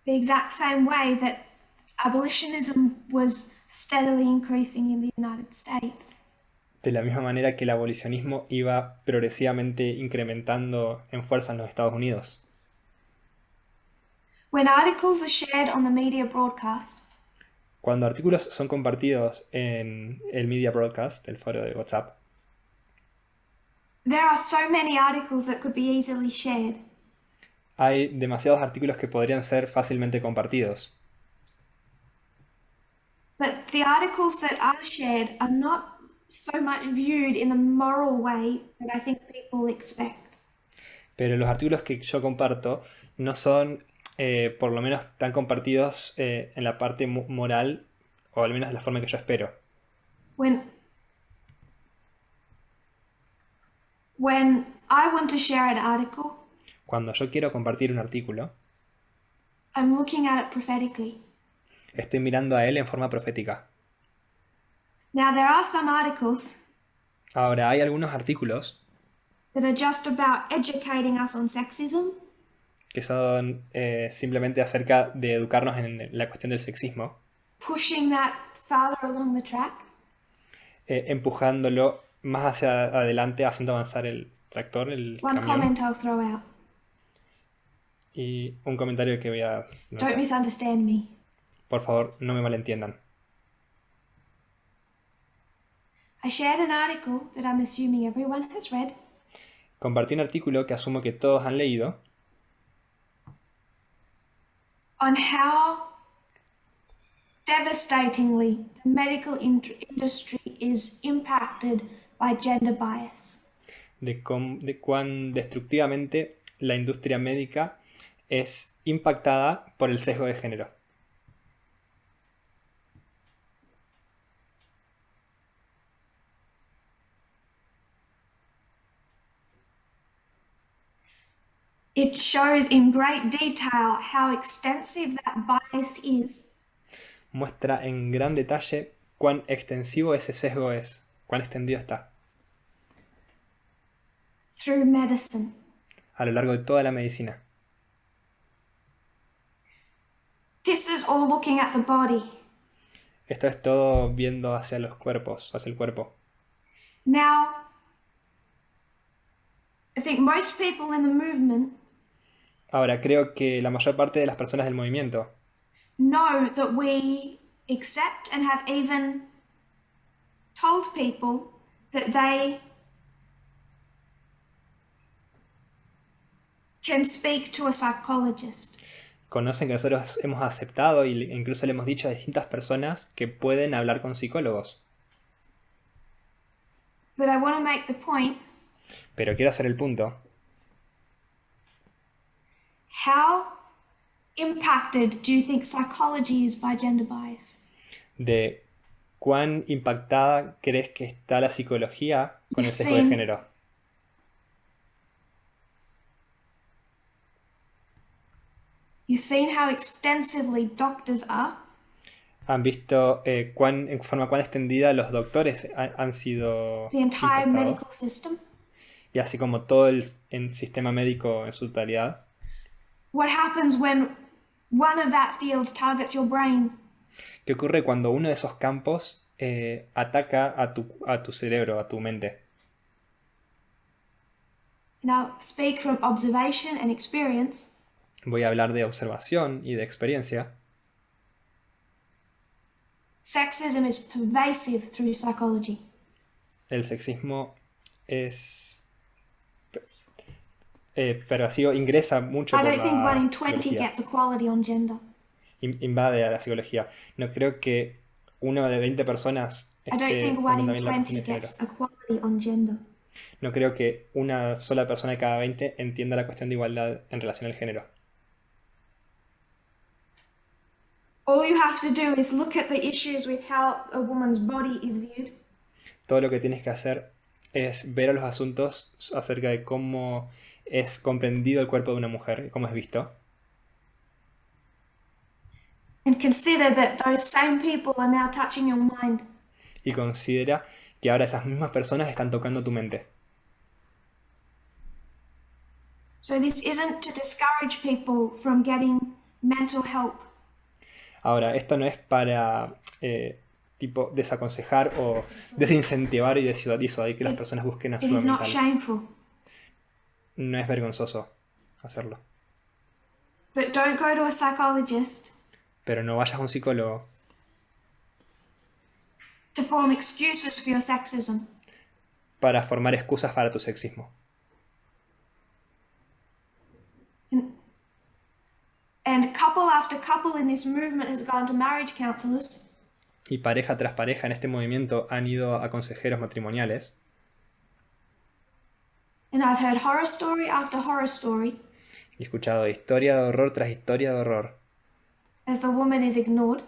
Speaker 1: The exact same way that abolitionism was steadily increasing in the United States.
Speaker 2: De la misma manera que el abolicionismo iba progresivamente incrementando en fuerza en los Estados Unidos.
Speaker 1: When articles are shared on the media broadcast,
Speaker 2: Cuando artículos son compartidos en el Media Broadcast, el foro de WhatsApp,
Speaker 1: there are so many articles that could be easily shared.
Speaker 2: hay demasiados artículos que podrían ser fácilmente compartidos.
Speaker 1: But the articles that are shared are not so much viewed in the moral way that I think people expect.
Speaker 2: Pero los artículos que yo comparto no son, por lo menos, tan compartidos en la parte moral, o al menos de la forma que yo espero.
Speaker 1: When I want to share an article,
Speaker 2: Cuando yo quiero compartir un artículo,
Speaker 1: I'm looking at it prophetically.
Speaker 2: estoy mirando a él en forma profética.
Speaker 1: Now, there are some articles
Speaker 2: Ahora, hay algunos artículos
Speaker 1: that are just about educating us on sexism,
Speaker 2: que son simplemente acerca de educarnos en la cuestión del sexismo,
Speaker 1: pushing that farther along the track.
Speaker 2: empujándolo más hacia adelante, haciendo avanzar el tractor, el
Speaker 1: One
Speaker 2: camión.
Speaker 1: comment I'll throw out.
Speaker 2: Y un comentario que voy a...
Speaker 1: Don't misunderstand me.
Speaker 2: Por favor, no me malentiendan.
Speaker 1: I shared an article that I'm assuming everyone has read
Speaker 2: Compartí un artículo que asumo que todos han leído
Speaker 1: on how devastatingly the medical industry is impacted by gender bias.
Speaker 2: de cuán destructivamente la industria médica es impactada por el sesgo de género.
Speaker 1: It shows in great detail how extensive that bias is.
Speaker 2: Muestra en gran detalle cuán extensivo ese sesgo es, cuán extendido está,
Speaker 1: Through medicine.
Speaker 2: a lo largo de toda la medicina.
Speaker 1: This is all looking at the body.
Speaker 2: Esto es todo viendo hacia los cuerpos, hacia el cuerpo.
Speaker 1: Now, I think most people in the movement
Speaker 2: Ahora, creo que la mayor parte de las personas del movimiento
Speaker 1: know that we accept and have even told people that they can speak to a psychologist.
Speaker 2: conocen que nosotros hemos aceptado e incluso le hemos dicho a distintas personas que pueden hablar con psicólogos.
Speaker 1: But I want to make the point,
Speaker 2: Pero quiero hacer el punto.
Speaker 1: how impacted do you think psychology is by gender bias?
Speaker 2: De cuán impactada crees que está la psicología con el sesgo de
Speaker 1: Sí.
Speaker 2: género.
Speaker 1: You've seen how extensively doctors are.
Speaker 2: Han visto en forma cuán extendida los doctores han sido
Speaker 1: The entire
Speaker 2: impactados.
Speaker 1: medical system.
Speaker 2: Y así como todo el sistema médico en su totalidad.
Speaker 1: What happens when one of that field targets your brain?
Speaker 2: ¿Qué ocurre cuando uno de esos campos ataca a tu cerebro, a tu mente?
Speaker 1: And I'll speak from observation and experience.
Speaker 2: Voy a hablar de observación y de experiencia.
Speaker 1: Sexism is pervasive through psychology.
Speaker 2: El sexismo es pervasivo, ingresa mucho
Speaker 1: I
Speaker 2: por
Speaker 1: don't think one
Speaker 2: la
Speaker 1: in 20
Speaker 2: psicología.
Speaker 1: gets equality on gender.
Speaker 2: Invade a la psicología. No creo que uno de 20 personas
Speaker 1: I don't
Speaker 2: esté
Speaker 1: think one in
Speaker 2: viendo bien la
Speaker 1: 20
Speaker 2: cuestión de género.
Speaker 1: gets equality on gender.
Speaker 2: No creo que una sola persona de cada 20 entienda la cuestión de igualdad en relación al género.
Speaker 1: All you have to do is look at the issues with how a woman's body is viewed.
Speaker 2: Todo lo que tienes que hacer es ver a los asuntos acerca de cómo es comprendido el cuerpo de una mujer y cómo es visto.
Speaker 1: And consider that those same people are now touching your mind.
Speaker 2: Y considera que ahora esas mismas personas están tocando tu mente.
Speaker 1: So this isn't to discourage people from getting mental help.
Speaker 2: Ahora, esto no es para tipo desaconsejar o desincentivar y disuadir que las personas busquen
Speaker 1: It
Speaker 2: ayuda
Speaker 1: is not
Speaker 2: mental.
Speaker 1: shameful.
Speaker 2: No es vergonzoso hacerlo.
Speaker 1: But don't go to a psychologist
Speaker 2: Pero no vayas a un psicólogo
Speaker 1: to form excuses for your sexism.
Speaker 2: para formar excusas para tu sexismo.
Speaker 1: And couple after couple in this movement has gone to marriage counselors.
Speaker 2: Y pareja tras pareja en este movimiento han ido a consejeros matrimoniales.
Speaker 1: And I've heard horror story after horror story
Speaker 2: Y he escuchado historia de horror tras historia de horror.
Speaker 1: as the woman is ignored.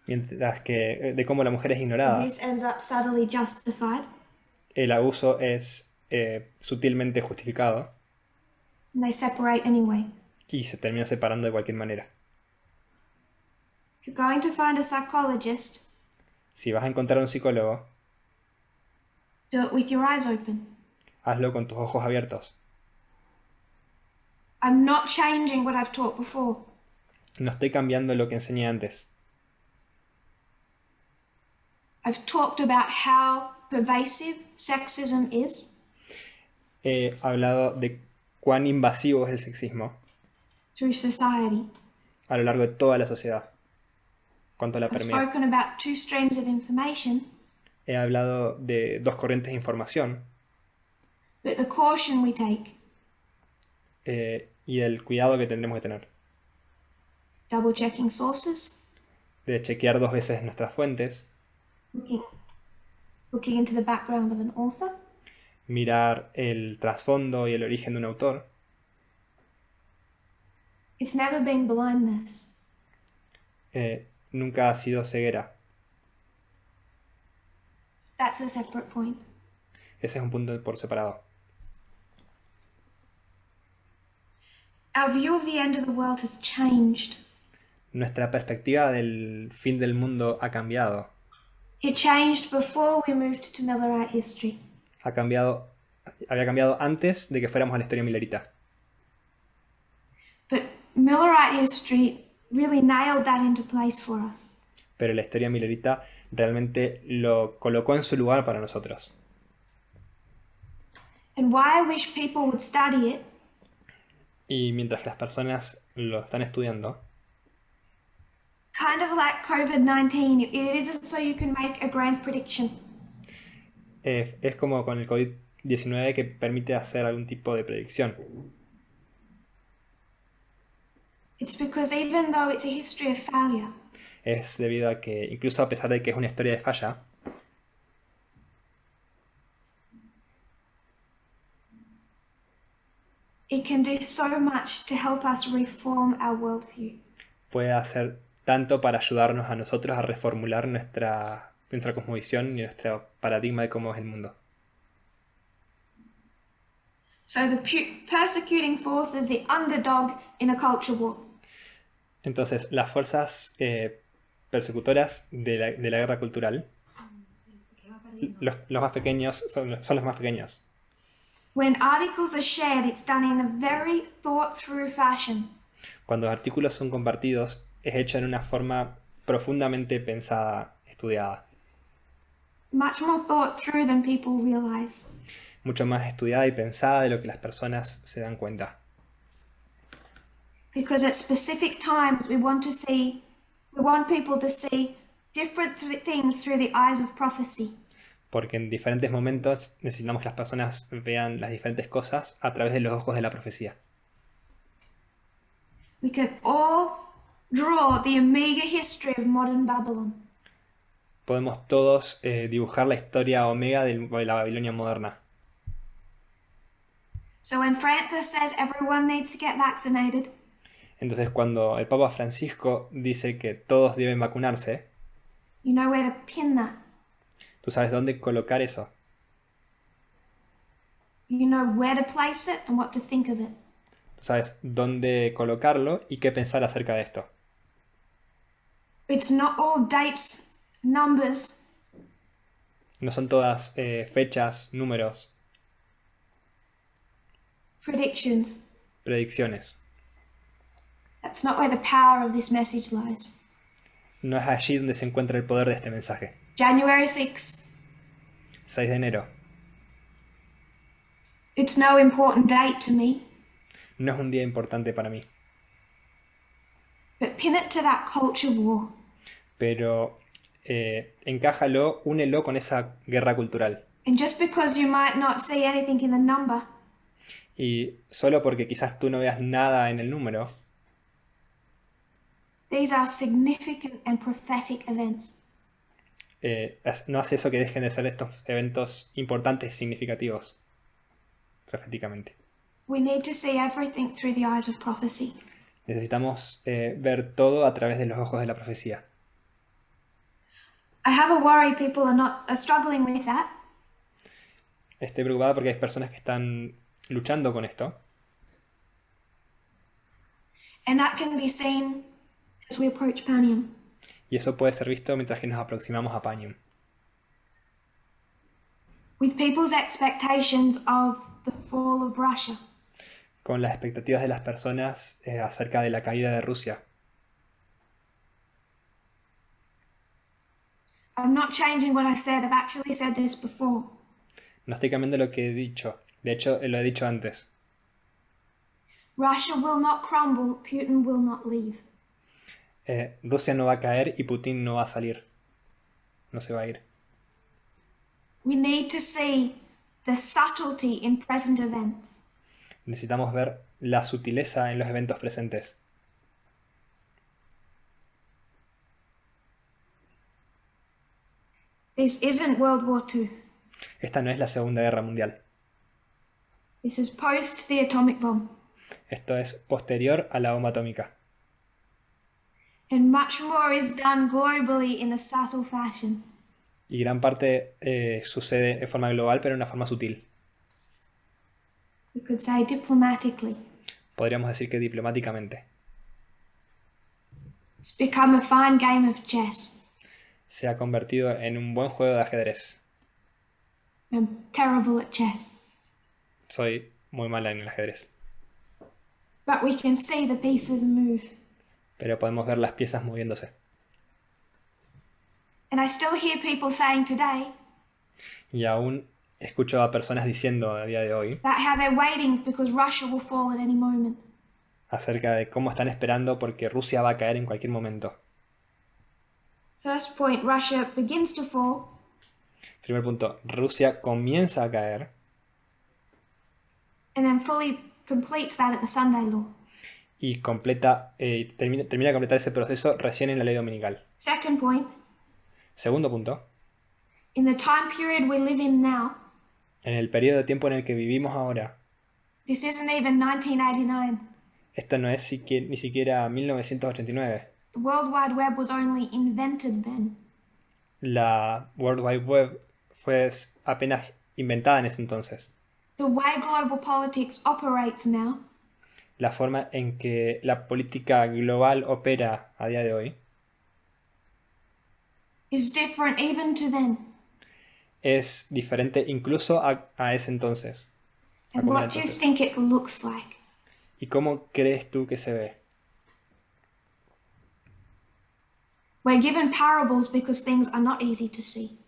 Speaker 2: Mientras que de cómo la mujer es ignorada.
Speaker 1: Abuse ends up subtly justified.
Speaker 2: El abuso es sutilmente justificado.
Speaker 1: And they separate anyway.
Speaker 2: Y se termina separando de cualquier manera.
Speaker 1: If you're going to find a psychologist,
Speaker 2: Si vas a encontrar a un psicólogo,
Speaker 1: do it with your eyes open.
Speaker 2: hazlo con tus ojos abiertos.
Speaker 1: I'm not changing what I've taught before.
Speaker 2: No estoy cambiando lo que enseñé antes.
Speaker 1: I've talked about how pervasive sexism is
Speaker 2: He hablado de cuán invasivo es el sexismo
Speaker 1: through society.
Speaker 2: a lo largo de toda la sociedad. Cuánto la
Speaker 1: I've
Speaker 2: permea.
Speaker 1: spoken about two streams of information,
Speaker 2: He hablado de dos corrientes de información
Speaker 1: but the caution we take,
Speaker 2: y del cuidado que tendremos que tener.
Speaker 1: double checking sources,
Speaker 2: De chequear dos veces nuestras fuentes,
Speaker 1: looking into the background of an author,
Speaker 2: mirar el trasfondo y el origen de un autor.
Speaker 1: it's never been blindness.
Speaker 2: Nunca ha sido ceguera.
Speaker 1: That's a separate point.
Speaker 2: Ese es un punto por separado.
Speaker 1: Our view of the end of the world has changed.
Speaker 2: Nuestra perspectiva del fin del mundo ha cambiado.
Speaker 1: It changed before we moved to Millerite history.
Speaker 2: Había cambiado antes de que fuéramos a la historia millerita.
Speaker 1: But Millerite history really nailed that into place for us.
Speaker 2: Pero la historia millerita realmente lo colocó en su lugar para nosotros.
Speaker 1: And why I wish people would study it
Speaker 2: Y mientras las personas lo están estudiando,
Speaker 1: kind of like COVID-19, it isn't so you can make a grand prediction.
Speaker 2: es como con el COVID-19 que permite hacer algún tipo de predicción.
Speaker 1: It's because even though it's a history of failure,
Speaker 2: Es debido a que, incluso a pesar de que es una historia de falla,
Speaker 1: it can do so much to help us reform our worldview.
Speaker 2: puede hacer tanto para ayudarnos a nosotros a reformular nuestra cosmovisión y nuestro paradigma de cómo es el mundo.
Speaker 1: So the persecuting force is the underdog in a culture war.
Speaker 2: Entonces, las fuerzas persecutoras de la guerra cultural, los más pequeños son los más pequeños.
Speaker 1: When articles are shared, it's done in a very thought-through fashion.
Speaker 2: Cuando artículos son compartidos, es hecho en una forma profundamente pensada, estudiada.
Speaker 1: Much more thought through than people realize.
Speaker 2: Mucho más estudiada y pensada de lo que las personas se dan cuenta.
Speaker 1: Because at specific times we want people to see different things through the eyes of prophecy.
Speaker 2: Porque en diferentes momentos necesitamos que las personas vean las diferentes cosas a través de los ojos de la profecía.
Speaker 1: We can all draw the Omega history of modern Babylon.
Speaker 2: Podemos todos dibujar la historia omega de la Babilonia moderna.
Speaker 1: So when Francis says everyone needs to get vaccinated,
Speaker 2: Entonces, cuando el Papa Francisco dice que todos deben vacunarse,
Speaker 1: you know where to pin that.
Speaker 2: tú sabes dónde colocar eso.
Speaker 1: You know where to place it and what to think of it.
Speaker 2: Tú sabes dónde colocarlo y qué pensar acerca de esto.
Speaker 1: It's not all dates, numbers.
Speaker 2: No son todas fechas, números,
Speaker 1: Predictions.
Speaker 2: predicciones.
Speaker 1: That's not where the power of this message lies.
Speaker 2: No es allí donde se encuentra el poder de este mensaje.
Speaker 1: January 6th.
Speaker 2: 6 de enero.
Speaker 1: It's no important date to me,
Speaker 2: No es un día importante para mí,
Speaker 1: but pin it to that culture war.
Speaker 2: pero encájalo, únelo con esa guerra cultural.
Speaker 1: And just because you might not see anything in the number,
Speaker 2: Y solo porque quizás tú no veas nada en el número,
Speaker 1: these are significant and prophetic events.
Speaker 2: no hace eso que dejen de ser estos eventos importantes y significativos, proféticamente.
Speaker 1: We need to see everything through the eyes of prophecy.
Speaker 2: Necesitamos ver todo a través de los ojos de la profecía.
Speaker 1: I have a worry people are struggling with that.
Speaker 2: Estoy preocupada porque hay personas que están luchando con esto.
Speaker 1: And that can be seen as we approach Panium.
Speaker 2: Y eso puede ser visto mientras que nos aproximamos a Panium.
Speaker 1: With people's expectations of the fall of Russia.
Speaker 2: Con las expectativas de las personas acerca de la caída de Rusia.
Speaker 1: I'm not changing what I said. I've actually said this before.
Speaker 2: No estoy cambiando lo que he dicho. De hecho, lo he dicho antes.
Speaker 1: Russia will not crumble. Putin will not leave.
Speaker 2: Rusia no va a caer y Putin no va a salir. No se va a ir.
Speaker 1: We need to see the subtlety in present events.
Speaker 2: Necesitamos ver la sutileza en los eventos presentes.
Speaker 1: This isn't World War II.
Speaker 2: Esta no es la Segunda Guerra Mundial.
Speaker 1: This is post the atomic bomb.
Speaker 2: Esto es posterior a la bomba atómica.
Speaker 1: And much more is done globally in a subtle fashion.
Speaker 2: Y gran parte sucede de forma global, pero de una forma sutil.
Speaker 1: We could say diplomatically.
Speaker 2: Podríamos decir que diplomáticamente.
Speaker 1: It's become a fine game of chess.
Speaker 2: Se ha convertido en un buen juego de ajedrez.
Speaker 1: I'm terrible at chess.
Speaker 2: Soy muy mala en el ajedrez.
Speaker 1: But we can see the pieces move.
Speaker 2: Pero podemos ver las piezas moviéndose.
Speaker 1: And I still hear people saying today
Speaker 2: Y aún escucho a personas diciendo a día de hoy
Speaker 1: about how they're waiting because Russia will fall at any moment.
Speaker 2: acerca de cómo están esperando porque Rusia va a caer en cualquier momento.
Speaker 1: First point, Russia begins to fall,
Speaker 2: Primer punto, Rusia comienza a caer
Speaker 1: and then fully completes that at the Sunday law.
Speaker 2: y termina de completar ese proceso recién en la ley dominical.
Speaker 1: Second point,
Speaker 2: Segundo punto,
Speaker 1: in the time period we live in now,
Speaker 2: en el periodo de tiempo en el que vivimos ahora,
Speaker 1: this isn't even 1989.
Speaker 2: esto no es ni siquiera 1989.
Speaker 1: The World Wide Web was only invented then.
Speaker 2: La World Wide Web fue apenas inventada en ese entonces.
Speaker 1: The way global politics operates now
Speaker 2: La forma en que la política global opera a día de hoy
Speaker 1: is different even to then.
Speaker 2: es diferente incluso a ese entonces.
Speaker 1: And what do you think it looks like?
Speaker 2: ¿Y cómo crees tú que se ve?
Speaker 1: We're given parables because things are not easy to see.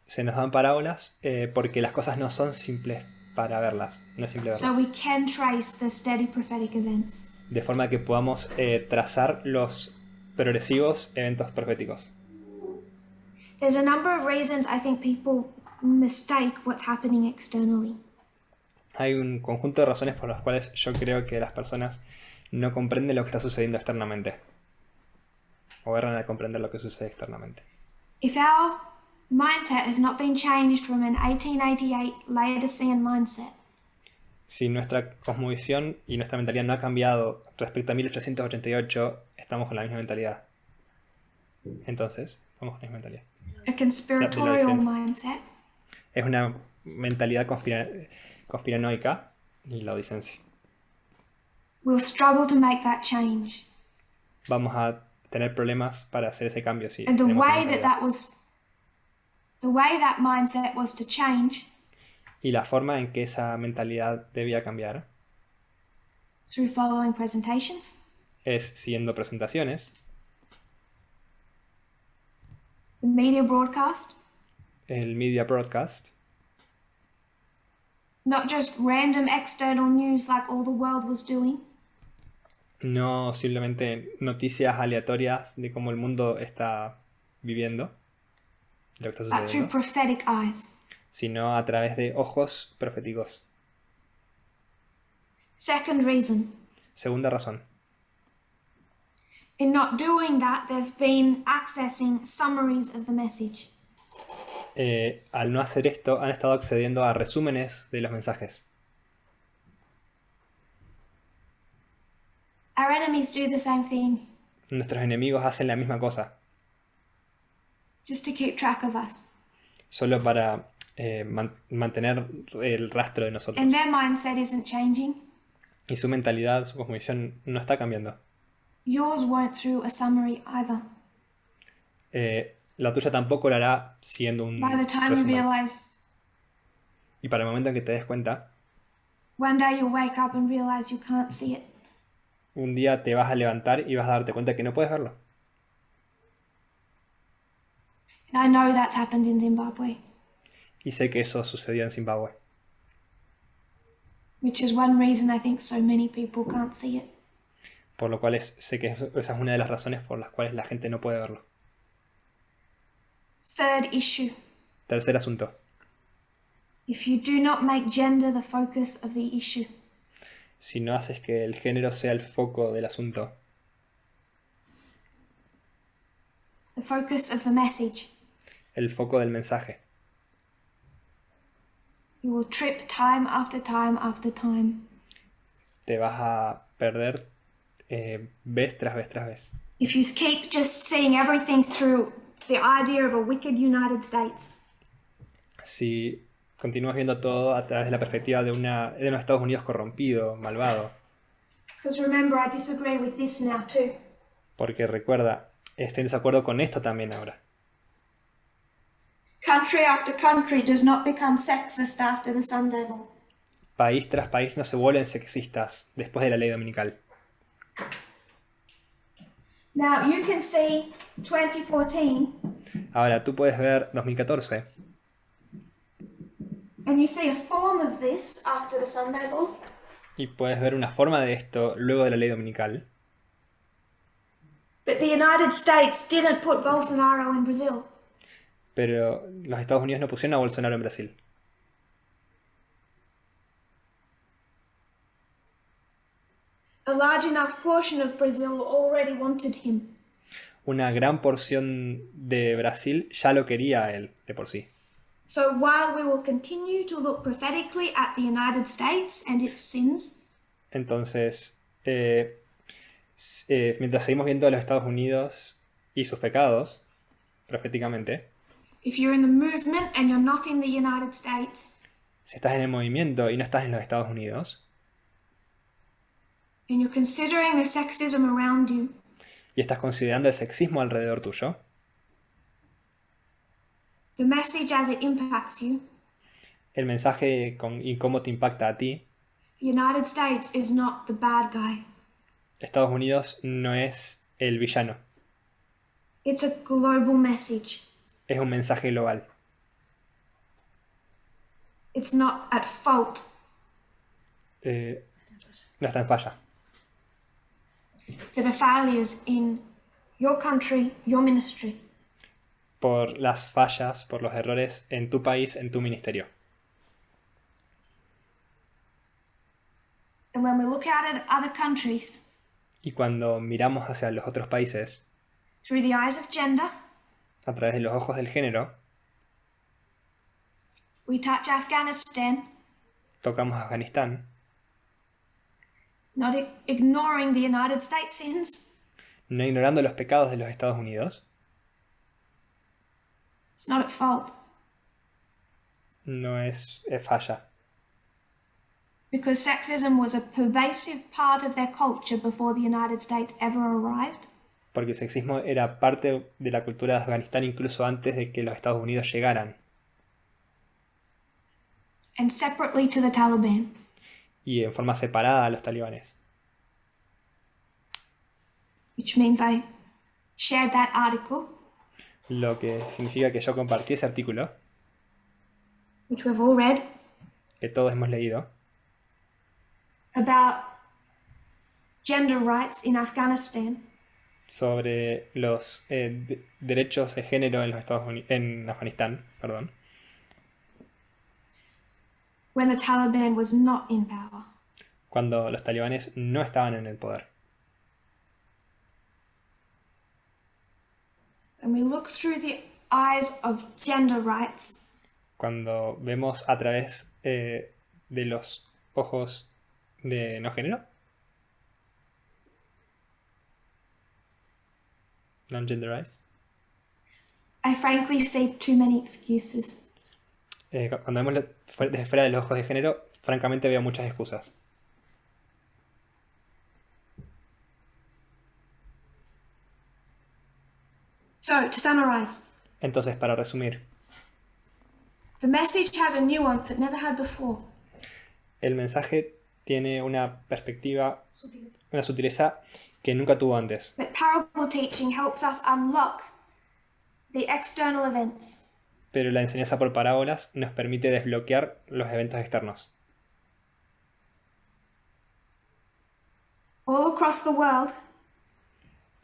Speaker 2: Se nos dan parábolas porque las cosas no son simples para verlas, no es simple
Speaker 1: So
Speaker 2: verlas.
Speaker 1: we can trace the steady prophetic events.
Speaker 2: De forma que podamos trazar los progresivos eventos proféticos.
Speaker 1: There's a number of reasons I think people mistake what's happening externally.
Speaker 2: Hay un conjunto de razones por las cuales yo creo que las personas no comprenden lo que está sucediendo externamente. O erran al comprender lo que sucede externamente.
Speaker 1: If our mindset has not been changed from an 1888 Laodicean mindset,
Speaker 2: Si nuestra cosmovisión y nuestra mentalidad no ha cambiado respecto a 1888, estamos con la misma mentalidad. Entonces, estamos con la misma mentalidad.
Speaker 1: A conspiratorial
Speaker 2: licencia.
Speaker 1: mindset
Speaker 2: Es una mentalidad conspiranoica y la odicencia.
Speaker 1: will struggle to make that change.
Speaker 2: Vamos a tener problemas para hacer ese cambio si
Speaker 1: And the
Speaker 2: tenemos esa
Speaker 1: way
Speaker 2: mentalidad.
Speaker 1: the way that mindset was to change
Speaker 2: Y la forma en que esa mentalidad debía cambiar
Speaker 1: through following presentations,
Speaker 2: es siguiendo presentaciones,
Speaker 1: the media broadcast,
Speaker 2: el media broadcast,
Speaker 1: not just random external news like all the world was doing,
Speaker 2: no simplemente noticias aleatorias de cómo el mundo está viviendo, lo que está
Speaker 1: but through
Speaker 2: sucediendo,
Speaker 1: prophetic eyes.
Speaker 2: sino a través de ojos proféticos.
Speaker 1: Second reason,
Speaker 2: Segunda razón.
Speaker 1: in not doing that, they've been accessing summaries of the message.
Speaker 2: Al no hacer esto, han estado accediendo a resúmenes de los mensajes.
Speaker 1: Our enemies do the same thing,
Speaker 2: Nuestros enemigos hacen la misma cosa,
Speaker 1: just to keep track of us.
Speaker 2: solo para mantener el rastro de nosotros.
Speaker 1: And their mindset isn't changing.
Speaker 2: Y su mentalidad, su cosmovisión no está cambiando.
Speaker 1: Yours won't through a summary either.
Speaker 2: La tuya tampoco lo hará siguiendo un
Speaker 1: By the time you
Speaker 2: resumen.
Speaker 1: realize,
Speaker 2: Y para el momento en que te des cuenta,
Speaker 1: one day you'll wake up and realize you can't see it.
Speaker 2: un día te vas a levantar y vas a darte cuenta que no puedes verlo.
Speaker 1: And I know that's happened in Zimbabwe,
Speaker 2: Y sé que eso sucedió en Zimbabue.
Speaker 1: which is one reason I think so many people can't see it.
Speaker 2: Por lo cual sé que esa es una de las razones por las cuales la gente no puede verlo.
Speaker 1: Third issue,
Speaker 2: Tercer asunto.
Speaker 1: if you do not make gender the focus of the issue,
Speaker 2: Si no haces que el género sea el foco del asunto,
Speaker 1: the focus of the message,
Speaker 2: el foco del mensaje,
Speaker 1: you will trip time after time after time.
Speaker 2: te vas a perder vez tras vez tras vez.
Speaker 1: If you keep just seeing everything through the idea of a wicked United States,
Speaker 2: Si continúas viendo todo a través de la perspectiva de unos Estados Unidos corrompido, malvado,
Speaker 1: because remember, I disagree with this now too.
Speaker 2: porque recuerda, estoy en desacuerdo con esto también ahora.
Speaker 1: Country after country does not become sexist after the Sunday law.
Speaker 2: País tras país no se vuelven sexistas después de la ley dominical.
Speaker 1: Now you can see 2014
Speaker 2: Ahora, tú puedes ver 2014
Speaker 1: and you see a form of this after the Sunday law,
Speaker 2: y puedes ver una forma de esto luego de la ley dominical,
Speaker 1: but the United States didn't put Bolsonaro in Brazil.
Speaker 2: pero los Estados Unidos no pusieron a Bolsonaro en Brasil.
Speaker 1: A large enough portion of Brazil already wanted him.
Speaker 2: Una gran porción de Brasil ya lo quería a él de por sí.
Speaker 1: So while we will continue to look prophetically at the United States and its sins,
Speaker 2: Entonces, mientras seguimos viendo a los Estados Unidos y sus pecados, proféticamente,
Speaker 1: if you're in the movement and you're not in the United States,
Speaker 2: si estás en el movimiento y no estás en los Estados Unidos,
Speaker 1: and you're considering the sexism around you,
Speaker 2: y estás considerando el sexismo alrededor tuyo,
Speaker 1: the message as it impacts you,
Speaker 2: el mensaje y cómo te impacta a ti,
Speaker 1: the United States is not the bad guy.
Speaker 2: Estados Unidos no es el villano,
Speaker 1: It's a global message.
Speaker 2: es un mensaje global.
Speaker 1: It's not at fault.
Speaker 2: No está en falla.
Speaker 1: For the failures in your country, your ministry.
Speaker 2: Por las fallas, por los errores en tu país, en tu ministerio.
Speaker 1: And when we look out at other countries
Speaker 2: Y cuando miramos hacia los otros países,
Speaker 1: through the eyes of gender,
Speaker 2: a través de los ojos del género,
Speaker 1: we touch Afghanistan,
Speaker 2: tocamos Afganistán,
Speaker 1: not ignoring the United States sins.
Speaker 2: no ignorando los pecados de los Estados Unidos,
Speaker 1: It's not at fault
Speaker 2: no es falla,
Speaker 1: because sexism was a pervasive part of their culture before the United States ever arrived.
Speaker 2: porque el sexismo era parte de la cultura de Afganistán incluso antes de que los Estados Unidos llegaran,
Speaker 1: And separately to the Taliban.
Speaker 2: y en forma separada a los talibanes.
Speaker 1: Which means I shared that article,
Speaker 2: Lo que significa que yo compartí ese artículo,
Speaker 1: which we've all read,
Speaker 2: que todos hemos leído,
Speaker 1: about gender rights in Afghanistan,
Speaker 2: sobre los derechos de género en los en Afganistán, perdón,
Speaker 1: when the Taliban was not in power.
Speaker 2: cuando los talibanes no estaban en el poder.
Speaker 1: When we look through the eyes of gender rights,
Speaker 2: Cuando vemos a través de los ojos de no género, non-genderized,
Speaker 1: I frankly see too many excuses.
Speaker 2: cuando vemos desde fuera de los ojos de género, francamente veo muchas excusas.
Speaker 1: So, to summarize,
Speaker 2: Entonces, para resumir,
Speaker 1: the message has a nuance it never had before.
Speaker 2: el mensaje tiene una perspectiva, una sutileza que nunca tuvo antes.
Speaker 1: But parable teaching helps us unlock the external events.
Speaker 2: Pero la enseñanza por parábolas nos permite desbloquear los eventos externos.
Speaker 1: All across the world,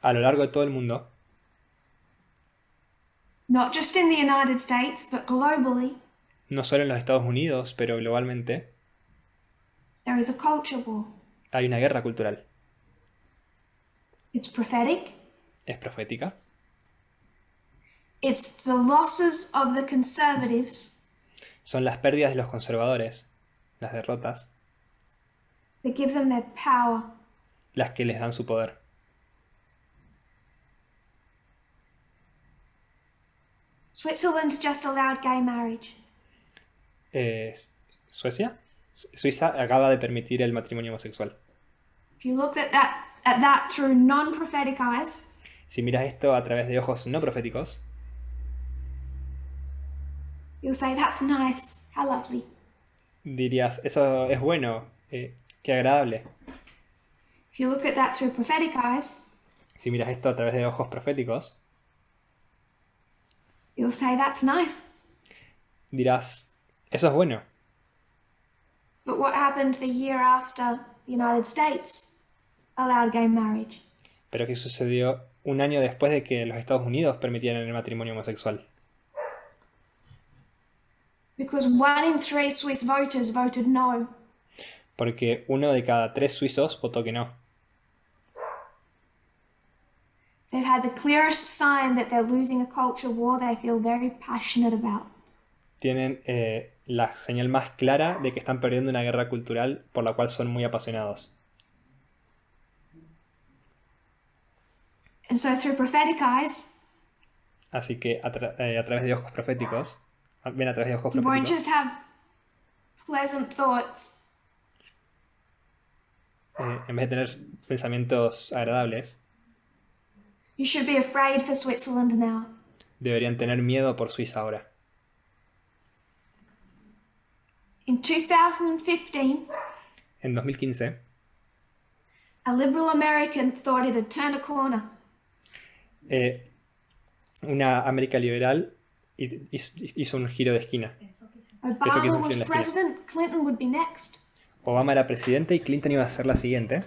Speaker 2: A lo largo de todo el mundo,
Speaker 1: not just in the United States, but globally,
Speaker 2: no solo en los Estados Unidos, pero globalmente,
Speaker 1: there is a culture war.
Speaker 2: hay una guerra cultural.
Speaker 1: It's prophetic.
Speaker 2: Es profética.
Speaker 1: It's the losses of the conservatives
Speaker 2: Son las pérdidas de los conservadores, las derrotas,
Speaker 1: that give them their power.
Speaker 2: las que les dan su poder.
Speaker 1: Switzerland just allowed gay marriage.
Speaker 2: ¿Suecia? Suiza acaba de permitir el matrimonio homosexual.
Speaker 1: If you look at that through non-prophetic eyes,
Speaker 2: Si miras esto a través de ojos no proféticos,
Speaker 1: you'll say, that's nice, how lovely.
Speaker 2: dirías, eso es bueno, qué agradable.
Speaker 1: If you look at that through prophetic eyes,
Speaker 2: Si miras esto a través de ojos proféticos,
Speaker 1: you'll say, that's nice.
Speaker 2: dirás, eso es bueno.
Speaker 1: But what happened the year after the United States allowed gay marriage?
Speaker 2: Pero ¿qué sucedió un año después de que los Estados Unidos permitieran el matrimonio homosexual?
Speaker 1: Because 1 in 3 Swiss voters voted no.
Speaker 2: Porque 1 de cada 3 suizos votó que no.
Speaker 1: They've had the clearest sign that they're losing a culture war they feel very passionate about.
Speaker 2: Tienen la señal más clara de que están perdiendo una guerra cultural por la cual son muy apasionados.
Speaker 1: And so through prophetic eyes,
Speaker 2: Así que a través de ojos proféticos, ven a través de ojos
Speaker 1: you won't
Speaker 2: proféticos,
Speaker 1: just have pleasant thoughts.
Speaker 2: en vez de tener pensamientos agradables,
Speaker 1: You should be afraid for Switzerland now.
Speaker 2: deberían tener miedo por Suiza ahora.
Speaker 1: In 2015,
Speaker 2: En 2015,
Speaker 1: a liberal American thought it had turned a corner.
Speaker 2: una América liberal hizo un giro de esquina. Eso que
Speaker 1: Obama
Speaker 2: es un giro
Speaker 1: was
Speaker 2: en la esquina.
Speaker 1: president, Clinton would be next.
Speaker 2: Obama era presidente y Clinton iba a ser la siguiente.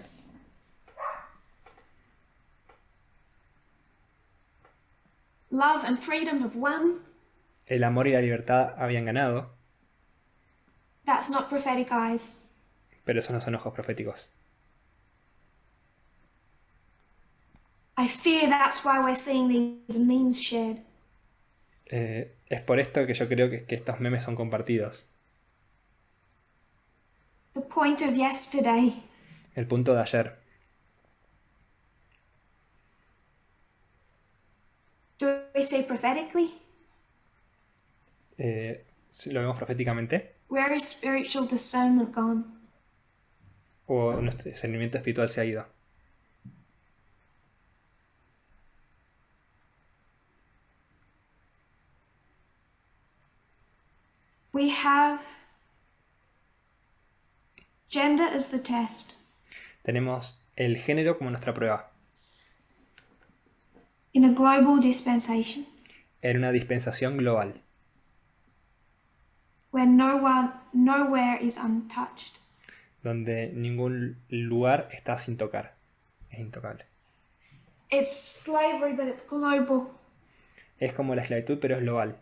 Speaker 1: Love and freedom have won.
Speaker 2: El amor y la libertad habían ganado,
Speaker 1: That's not prophetic eyes.
Speaker 2: pero esos no son ojos proféticos.
Speaker 1: I fear that's why we're seeing these memes shared.
Speaker 2: Es por esto que yo creo que estos memes son compartidos.
Speaker 1: The point of yesterday
Speaker 2: El punto de ayer.
Speaker 1: Do we see prophetically?
Speaker 2: Si lo vemos proféticamente,
Speaker 1: Where is spiritual discernment gone?
Speaker 2: o nuestro discernimiento espiritual se ha ido.
Speaker 1: We have gender as the test.
Speaker 2: Tenemos el género como nuestra prueba.
Speaker 1: In a global dispensation
Speaker 2: En una dispensación global,
Speaker 1: where nowhere is untouched.
Speaker 2: donde ningún lugar está sin tocar. Es intocable.
Speaker 1: It's slavery, but it's global.
Speaker 2: Es como la esclavitud, pero es global.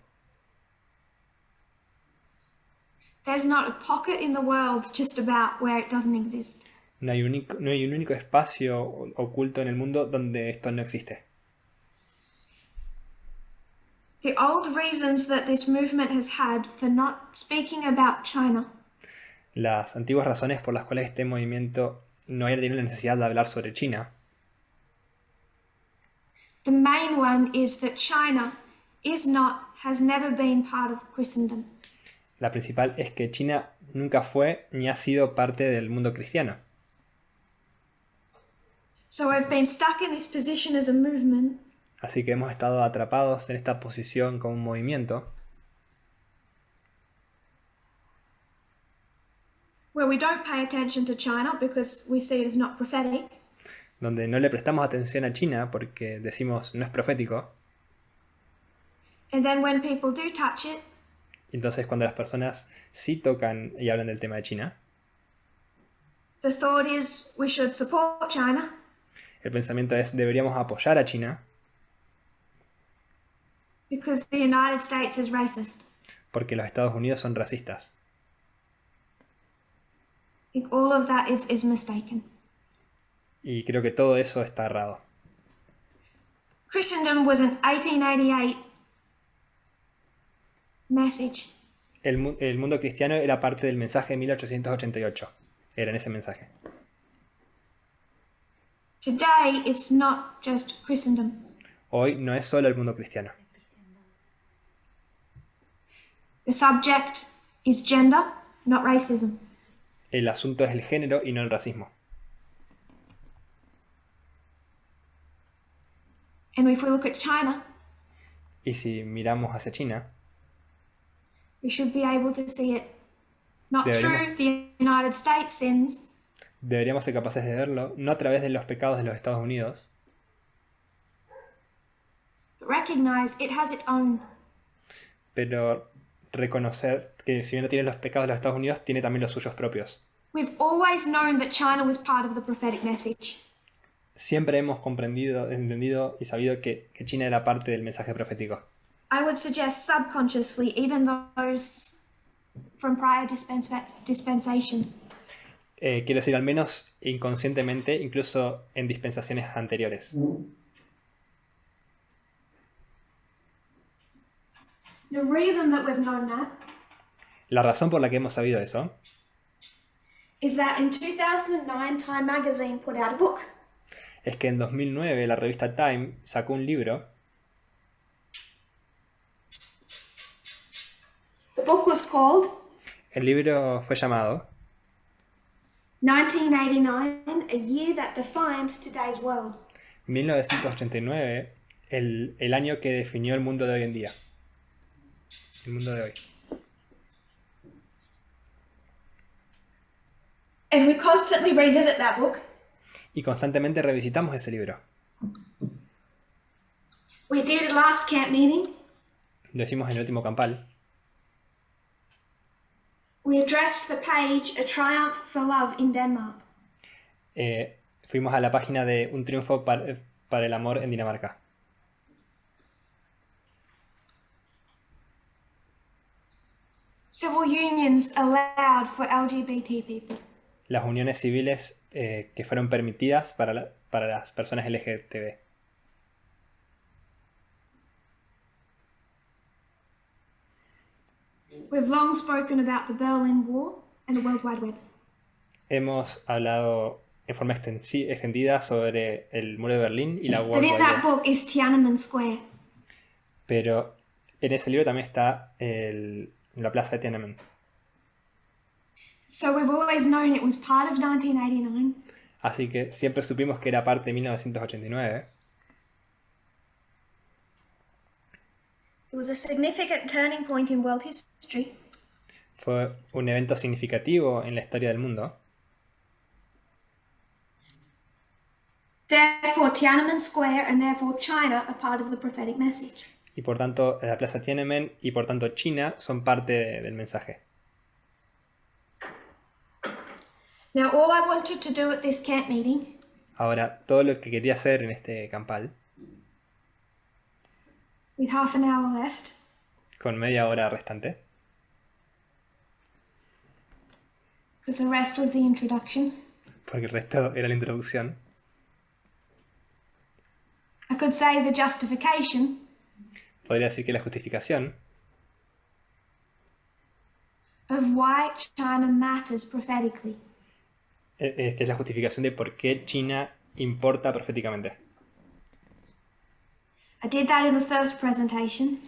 Speaker 1: There's not a pocket in the world just about where it doesn't exist.
Speaker 2: No hay un único espacio oculto en el mundo donde esto no existe.
Speaker 1: The old reasons that this movement has had for not speaking about China
Speaker 2: Las antiguas razones por las cuales este movimiento no haya tenido la necesidad de hablar sobre China,
Speaker 1: the main one is that China has never been part of Christendom.
Speaker 2: la principal es que China nunca fue ni ha sido parte del mundo cristiano.
Speaker 1: So we've been stuck in this position as a movement
Speaker 2: Así que hemos estado atrapados en esta posición como un movimiento
Speaker 1: where we don't pay attention to China because we see it as not prophetic.
Speaker 2: donde no le prestamos atención a China porque decimos no es profético.
Speaker 1: And then when people do touch it,
Speaker 2: Y entonces cuando las personas sí tocan y hablan del tema de China,
Speaker 1: the thought is we should support China
Speaker 2: el pensamiento es deberíamos apoyar a China
Speaker 1: because the United States is racist.
Speaker 2: porque los Estados Unidos son racistas.
Speaker 1: I think all of that is mistaken.
Speaker 2: Y creo que todo eso está errado.
Speaker 1: Christendom was an 1888 message.
Speaker 2: El mundo cristiano era parte del mensaje de 1888. Era en ese mensaje.
Speaker 1: Today, it's not just Christendom.
Speaker 2: Hoy no es solo el mundo cristiano.
Speaker 1: The subject is gender, not racism.
Speaker 2: El asunto es el género y no el racismo.
Speaker 1: And if we look at China,
Speaker 2: Y si miramos hacia China,
Speaker 1: we should be able to see it not
Speaker 2: Deberíamos-
Speaker 1: through the United States sins,
Speaker 2: deberíamos ser capaces de verlo no a través de los pecados de los Estados Unidos,
Speaker 1: but recognize it has its own.
Speaker 2: pero reconocer que si bien no tiene los pecados de los Estados Unidos, tiene también los suyos propios.
Speaker 1: We've always known that China was part of the prophetic message.
Speaker 2: Siempre hemos comprendido, entendido y sabido que China era parte del mensaje profético.
Speaker 1: I would suggest subconsciously, even those from prior dispensations.
Speaker 2: Quiero decir, al menos inconscientemente, incluso en dispensaciones anteriores.
Speaker 1: The reason that we've known that
Speaker 2: La razón por la que hemos sabido eso
Speaker 1: is that in 2009, Time magazine put out a book.
Speaker 2: es que en 2009 la revista Time sacó un libro.
Speaker 1: The book was called
Speaker 2: El libro fue llamado
Speaker 1: 1989, a year that defined today's world.
Speaker 2: 1989, el año que definió el mundo de hoy en día. El mundo de hoy.
Speaker 1: And we constantly revisit that book.
Speaker 2: Y constantemente revisitamos ese libro.
Speaker 1: We did it last camp meeting.
Speaker 2: Lo hicimos en el último campal.
Speaker 1: We addressed the page A Triumph for Love in Denmark.
Speaker 2: Fuimos a la página de Un triunfo para el amor en Dinamarca.
Speaker 1: Civil unions allowed for LGBT people.
Speaker 2: Las uniones civiles que fueron permitidas para las personas LGTB.
Speaker 1: We've long spoken about the Berlin Wall and the World Wide Web.
Speaker 2: Hemos hablado en forma extendida sobre el muro de Berlín y la
Speaker 1: But
Speaker 2: Wall
Speaker 1: in
Speaker 2: Wide
Speaker 1: that
Speaker 2: Web.
Speaker 1: book is Tiananmen Square.
Speaker 2: Pero en ese libro también está la plaza de Tiananmen.
Speaker 1: So we've always known it was part of 1989.
Speaker 2: Así que siempre supimos que era parte de 1989.
Speaker 1: It was a significant turning point in world history.
Speaker 2: Fue un evento significativo en la historia del mundo.
Speaker 1: Therefore, Tiananmen Square and therefore China are part of the prophetic message.
Speaker 2: Y por tanto, la plaza Tiananmen y por tanto China son parte del mensaje.
Speaker 1: Now, all I wanted to do at this camp meeting
Speaker 2: Ahora, todo lo que quería hacer en este campal,
Speaker 1: with half an hour left,
Speaker 2: con media hora restante,
Speaker 1: because the rest was the introduction,
Speaker 2: porque el resto era la introducción,
Speaker 1: I could say the justification
Speaker 2: podría decir que la justificación
Speaker 1: of why China matters prophetically.
Speaker 2: que es la justificación de por qué China importa proféticamente.
Speaker 1: I did that in the first presentation,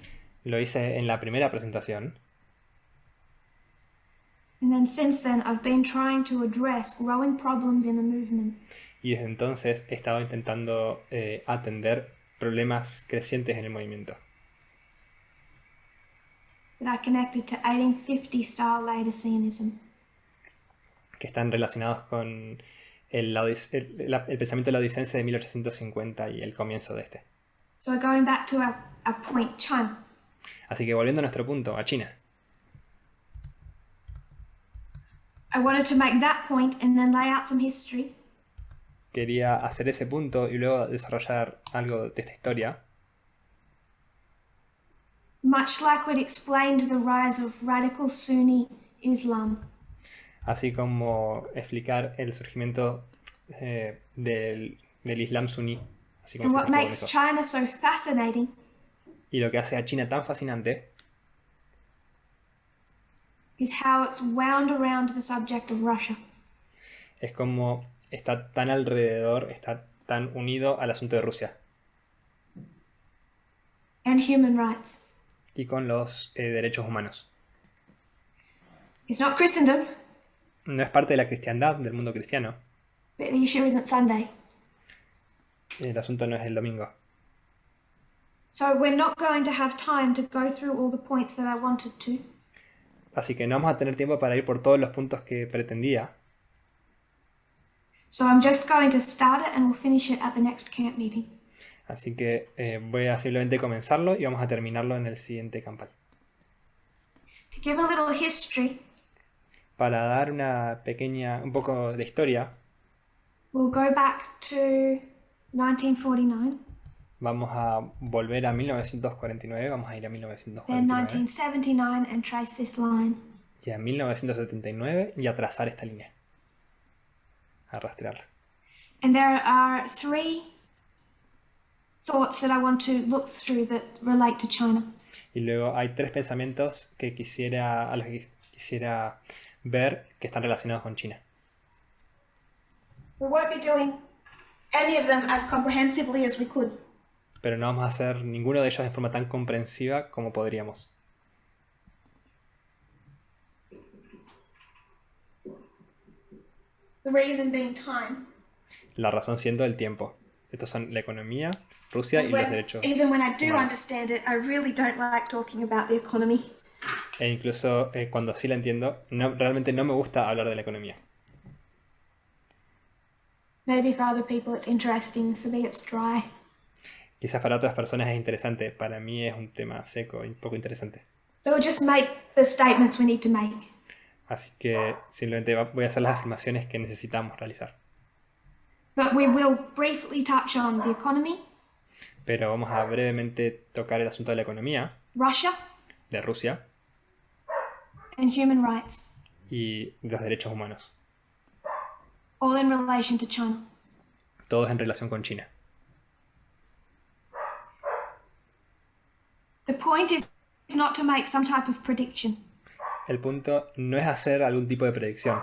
Speaker 2: Lo hice en la primera presentación,
Speaker 1: and then since then I've been trying to address growing problems in the movement.
Speaker 2: y desde entonces he estado intentando atender problemas crecientes en el movimiento,
Speaker 1: That I connected to 1850 style Laodiceanism.
Speaker 2: que están relacionados con el pensamiento laodicense de 1850 y el comienzo de este.
Speaker 1: So going back to our point, China.
Speaker 2: Así que volviendo a nuestro punto, a China.
Speaker 1: I wanted to make that point and then lay out some history.
Speaker 2: Quería hacer ese punto y luego desarrollar algo de esta historia,
Speaker 1: Much like we'd explained the rise of radical Sunni Islam.
Speaker 2: así como explicar el surgimiento del Islam suní, así como
Speaker 1: And
Speaker 2: se
Speaker 1: what
Speaker 2: explicó
Speaker 1: makes
Speaker 2: eso.
Speaker 1: China so fascinating
Speaker 2: Y lo que hace a China tan fascinante
Speaker 1: is how it's wound around the subject of Russia.
Speaker 2: es como está tan alrededor, está tan unido al asunto de Rusia
Speaker 1: And human rights.
Speaker 2: y con los derechos humanos.
Speaker 1: It's not Christendom,
Speaker 2: No es parte de la cristiandad, del mundo cristiano.
Speaker 1: but the issue isn't Sunday.
Speaker 2: El asunto no es el domingo.
Speaker 1: So we're not going to have time to go through all the points that I wanted to.
Speaker 2: Así que no vamos a tener tiempo para ir por todos los puntos que pretendía.
Speaker 1: So I'm just going to start it and we'll finish it at the next camp meeting.
Speaker 2: Así que voy a simplemente comenzarlo y vamos a terminarlo en el siguiente campal.
Speaker 1: To give a little history,
Speaker 2: Para dar un poco de historia,
Speaker 1: we'll go back to 1949,
Speaker 2: vamos a volver a 1949, vamos a ir a
Speaker 1: then
Speaker 2: 1949
Speaker 1: 1979 and trace this line.
Speaker 2: y a 1979 y a trazar esta línea, a rastrearla.
Speaker 1: And there are three thoughts that I want to look through that relate to China.
Speaker 2: Y luego hay tres pensamientos a los que quisiera ver que están relacionados con China.
Speaker 1: We won't be doing any of them as comprehensively as we could.
Speaker 2: Pero no vamos a hacer ninguno de ellos de forma tan comprensiva como podríamos.
Speaker 1: The reason being time.
Speaker 2: La razón siendo el tiempo. Estos son la economía, Rusia y los derechos.
Speaker 1: Even when I do
Speaker 2: humanos.
Speaker 1: understand it, I really don't like talking about the economy.
Speaker 2: E incluso cuando sí la entiendo, realmente no me gusta hablar de la economía.
Speaker 1: Maybe for other people it's interesting, for me it's dry.
Speaker 2: Quizás para otras personas es interesante, para mí es un tema seco y poco interesante.
Speaker 1: So we'll just make the statements we need to make.
Speaker 2: Así que simplemente voy a hacer las afirmaciones que necesitamos realizar.
Speaker 1: But we will briefly touch on the economy,
Speaker 2: Pero vamos a brevemente tocar el asunto de la economía,
Speaker 1: Russia,
Speaker 2: de Rusia
Speaker 1: and human rights,
Speaker 2: y los derechos humanos.
Speaker 1: all in relation to China.
Speaker 2: Todos en relación con China.
Speaker 1: The point is not to make some type of prediction.
Speaker 2: El punto no es hacer algún tipo de predicción.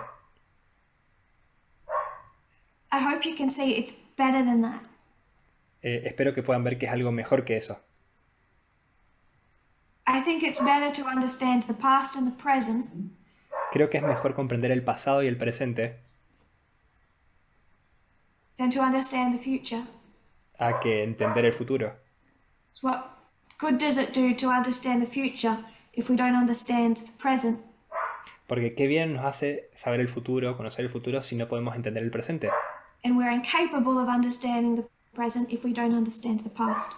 Speaker 1: I hope you can see it's better than that.
Speaker 2: Espero que puedan ver que es algo mejor que eso.
Speaker 1: I think it's better to understand the past and the present
Speaker 2: Creo que es mejor comprender el pasado y el presente
Speaker 1: than to understand the future.
Speaker 2: a que entender el futuro.
Speaker 1: So what good does it do to understand the future if we don't understand the present?
Speaker 2: Porque qué bien nos hace saber el futuro, conocer el futuro, si no podemos entender el presente.
Speaker 1: And we're incapable of understanding the present if we don't understand the past.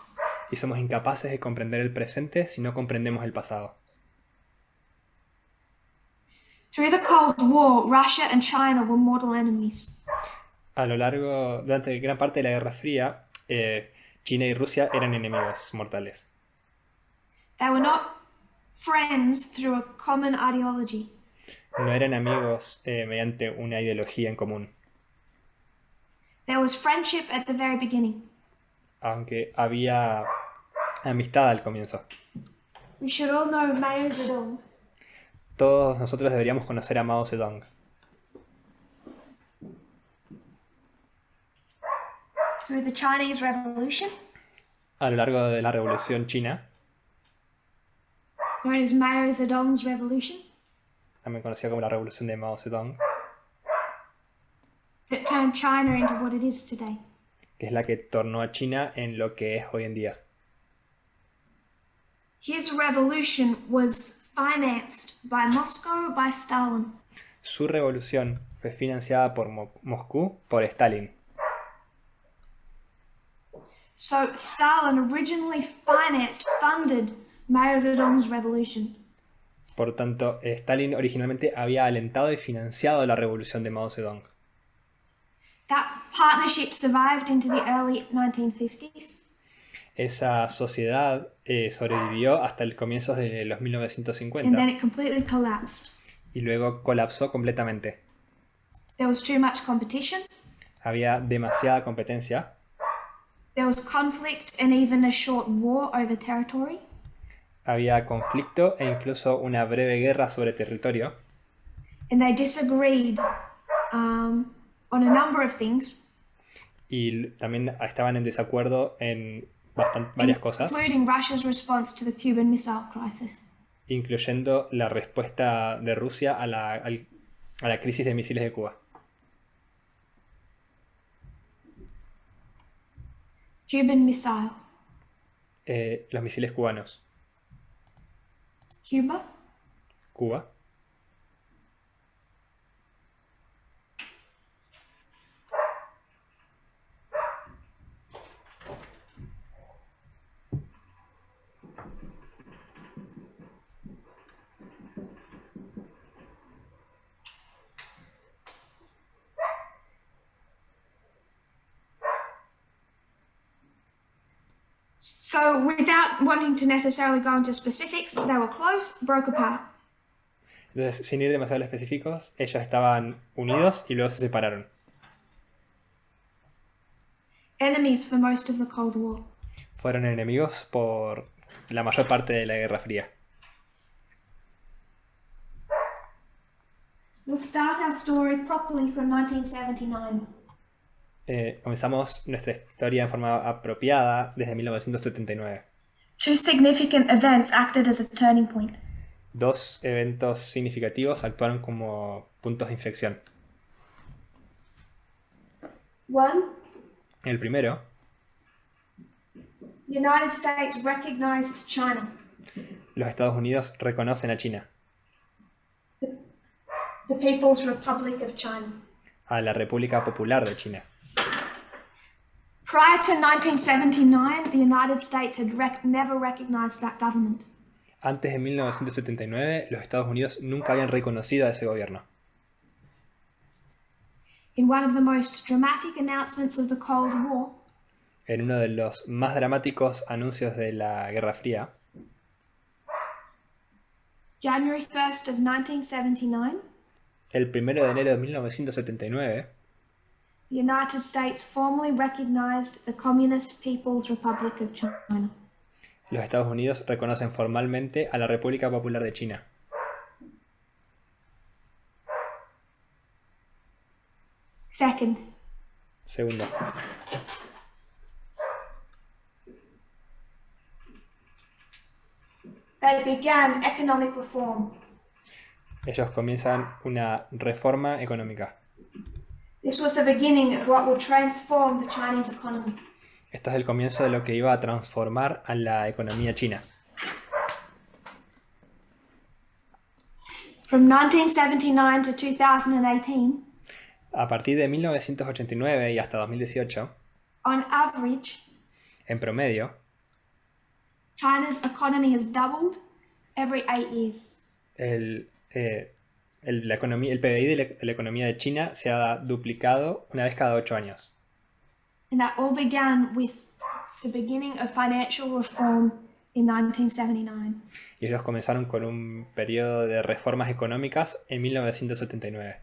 Speaker 2: Y somos incapaces de comprender el presente si no comprendemos el pasado.
Speaker 1: Through the Cold War, Russia and China were mortal enemies.
Speaker 2: Durante gran parte de la Guerra Fría, China y Rusia eran enemigos mortales.
Speaker 1: They were not friends through a common ideology.
Speaker 2: No eran amigos mediante una ideología en común,
Speaker 1: There was friendship at the very beginning.
Speaker 2: aunque había amistad al comienzo.
Speaker 1: We should all know Mao Zedong.
Speaker 2: Todos nosotros deberíamos conocer a Mao Zedong.
Speaker 1: Through the Chinese Revolution,
Speaker 2: A lo largo de la Revolución China,
Speaker 1: known as Mao Zedong's Revolution,
Speaker 2: también conocida como la Revolución de Mao Zedong,
Speaker 1: that turned China into what it is today.
Speaker 2: que es la que tornó a China en lo que es hoy en día.
Speaker 1: His revolution was financed by Moscow by Stalin.
Speaker 2: Su revolución fue financiada por Moscú por Stalin.
Speaker 1: So Stalin originally funded Mao Zedong's revolution.
Speaker 2: Por tanto, Stalin originalmente había alentado y financiado la revolución de Mao Zedong.
Speaker 1: That partnership survived into the early 1950s.
Speaker 2: Esa sociedad sobrevivió hasta el comienzo de los
Speaker 1: And then
Speaker 2: 1950
Speaker 1: it completely collapsed.
Speaker 2: y luego colapsó completamente.
Speaker 1: There was too much competition.
Speaker 2: Había demasiada competencia,
Speaker 1: There was conflict and even a short war over territory.
Speaker 2: había conflicto e incluso una breve guerra sobre territorio,
Speaker 1: And they disagreed on a number of things,
Speaker 2: y también estaban en desacuerdo en varias cosas,
Speaker 1: including Russia's response to the Cuban Missile Crisis.
Speaker 2: incluyendo la respuesta de Rusia a la crisis de misiles de Cuba.
Speaker 1: Cuban Missile.
Speaker 2: Los misiles cubanos.
Speaker 1: Cuba?
Speaker 2: Cuba.
Speaker 1: So, without wanting to necessarily go into specifics, they were close, broke apart.
Speaker 2: Entonces, sin ir demasiado específicos, ellos estaban unidos y luego se separaron.
Speaker 1: Enemies for most of the Cold War.
Speaker 2: Fueron enemigos por la mayor parte de la Guerra Fría.
Speaker 1: We'll start our story properly from 1979.
Speaker 2: Comenzamos nuestra historia en forma apropiada desde 1979.
Speaker 1: Two significant events acted as a turning point.
Speaker 2: Dos eventos significativos actuaron como puntos de inflexión.
Speaker 1: One,
Speaker 2: El primero,
Speaker 1: the United States recognized China,
Speaker 2: los Estados Unidos reconocen a China,
Speaker 1: the People's Republic of China.
Speaker 2: a la República Popular de China.
Speaker 1: Prior to 1979, the United States had never recognized that government.
Speaker 2: Antes de 1979, los Estados Unidos nunca habían reconocido a ese gobierno.
Speaker 1: In one of the most dramatic announcements of the Cold War,
Speaker 2: En uno de los más dramáticos anuncios de la Guerra Fría,
Speaker 1: January 1st of 1979,
Speaker 2: el 1 de enero de 1979,
Speaker 1: the United States formally recognized the Communist People's Republic of China.
Speaker 2: los Estados Unidos reconocen formalmente a la República Popular de China.
Speaker 1: Second,
Speaker 2: Segundo.
Speaker 1: They began economic reform.
Speaker 2: Ellos comienzan una reforma económica.
Speaker 1: This was the beginning of what would transform the Chinese economy.
Speaker 2: Esto es el comienzo de lo que iba a transformar a la economía china.
Speaker 1: From 1979 to 2018,
Speaker 2: A partir de 1989 y hasta 2018,
Speaker 1: on average,
Speaker 2: en promedio,
Speaker 1: China's economy has doubled every 8 years.
Speaker 2: el PBI de la economía de China se ha duplicado una vez cada 8 años.
Speaker 1: And that all began with the beginning of financial reform in 1979.
Speaker 2: Y ellos comenzaron con un periodo de reformas económicas en 1979.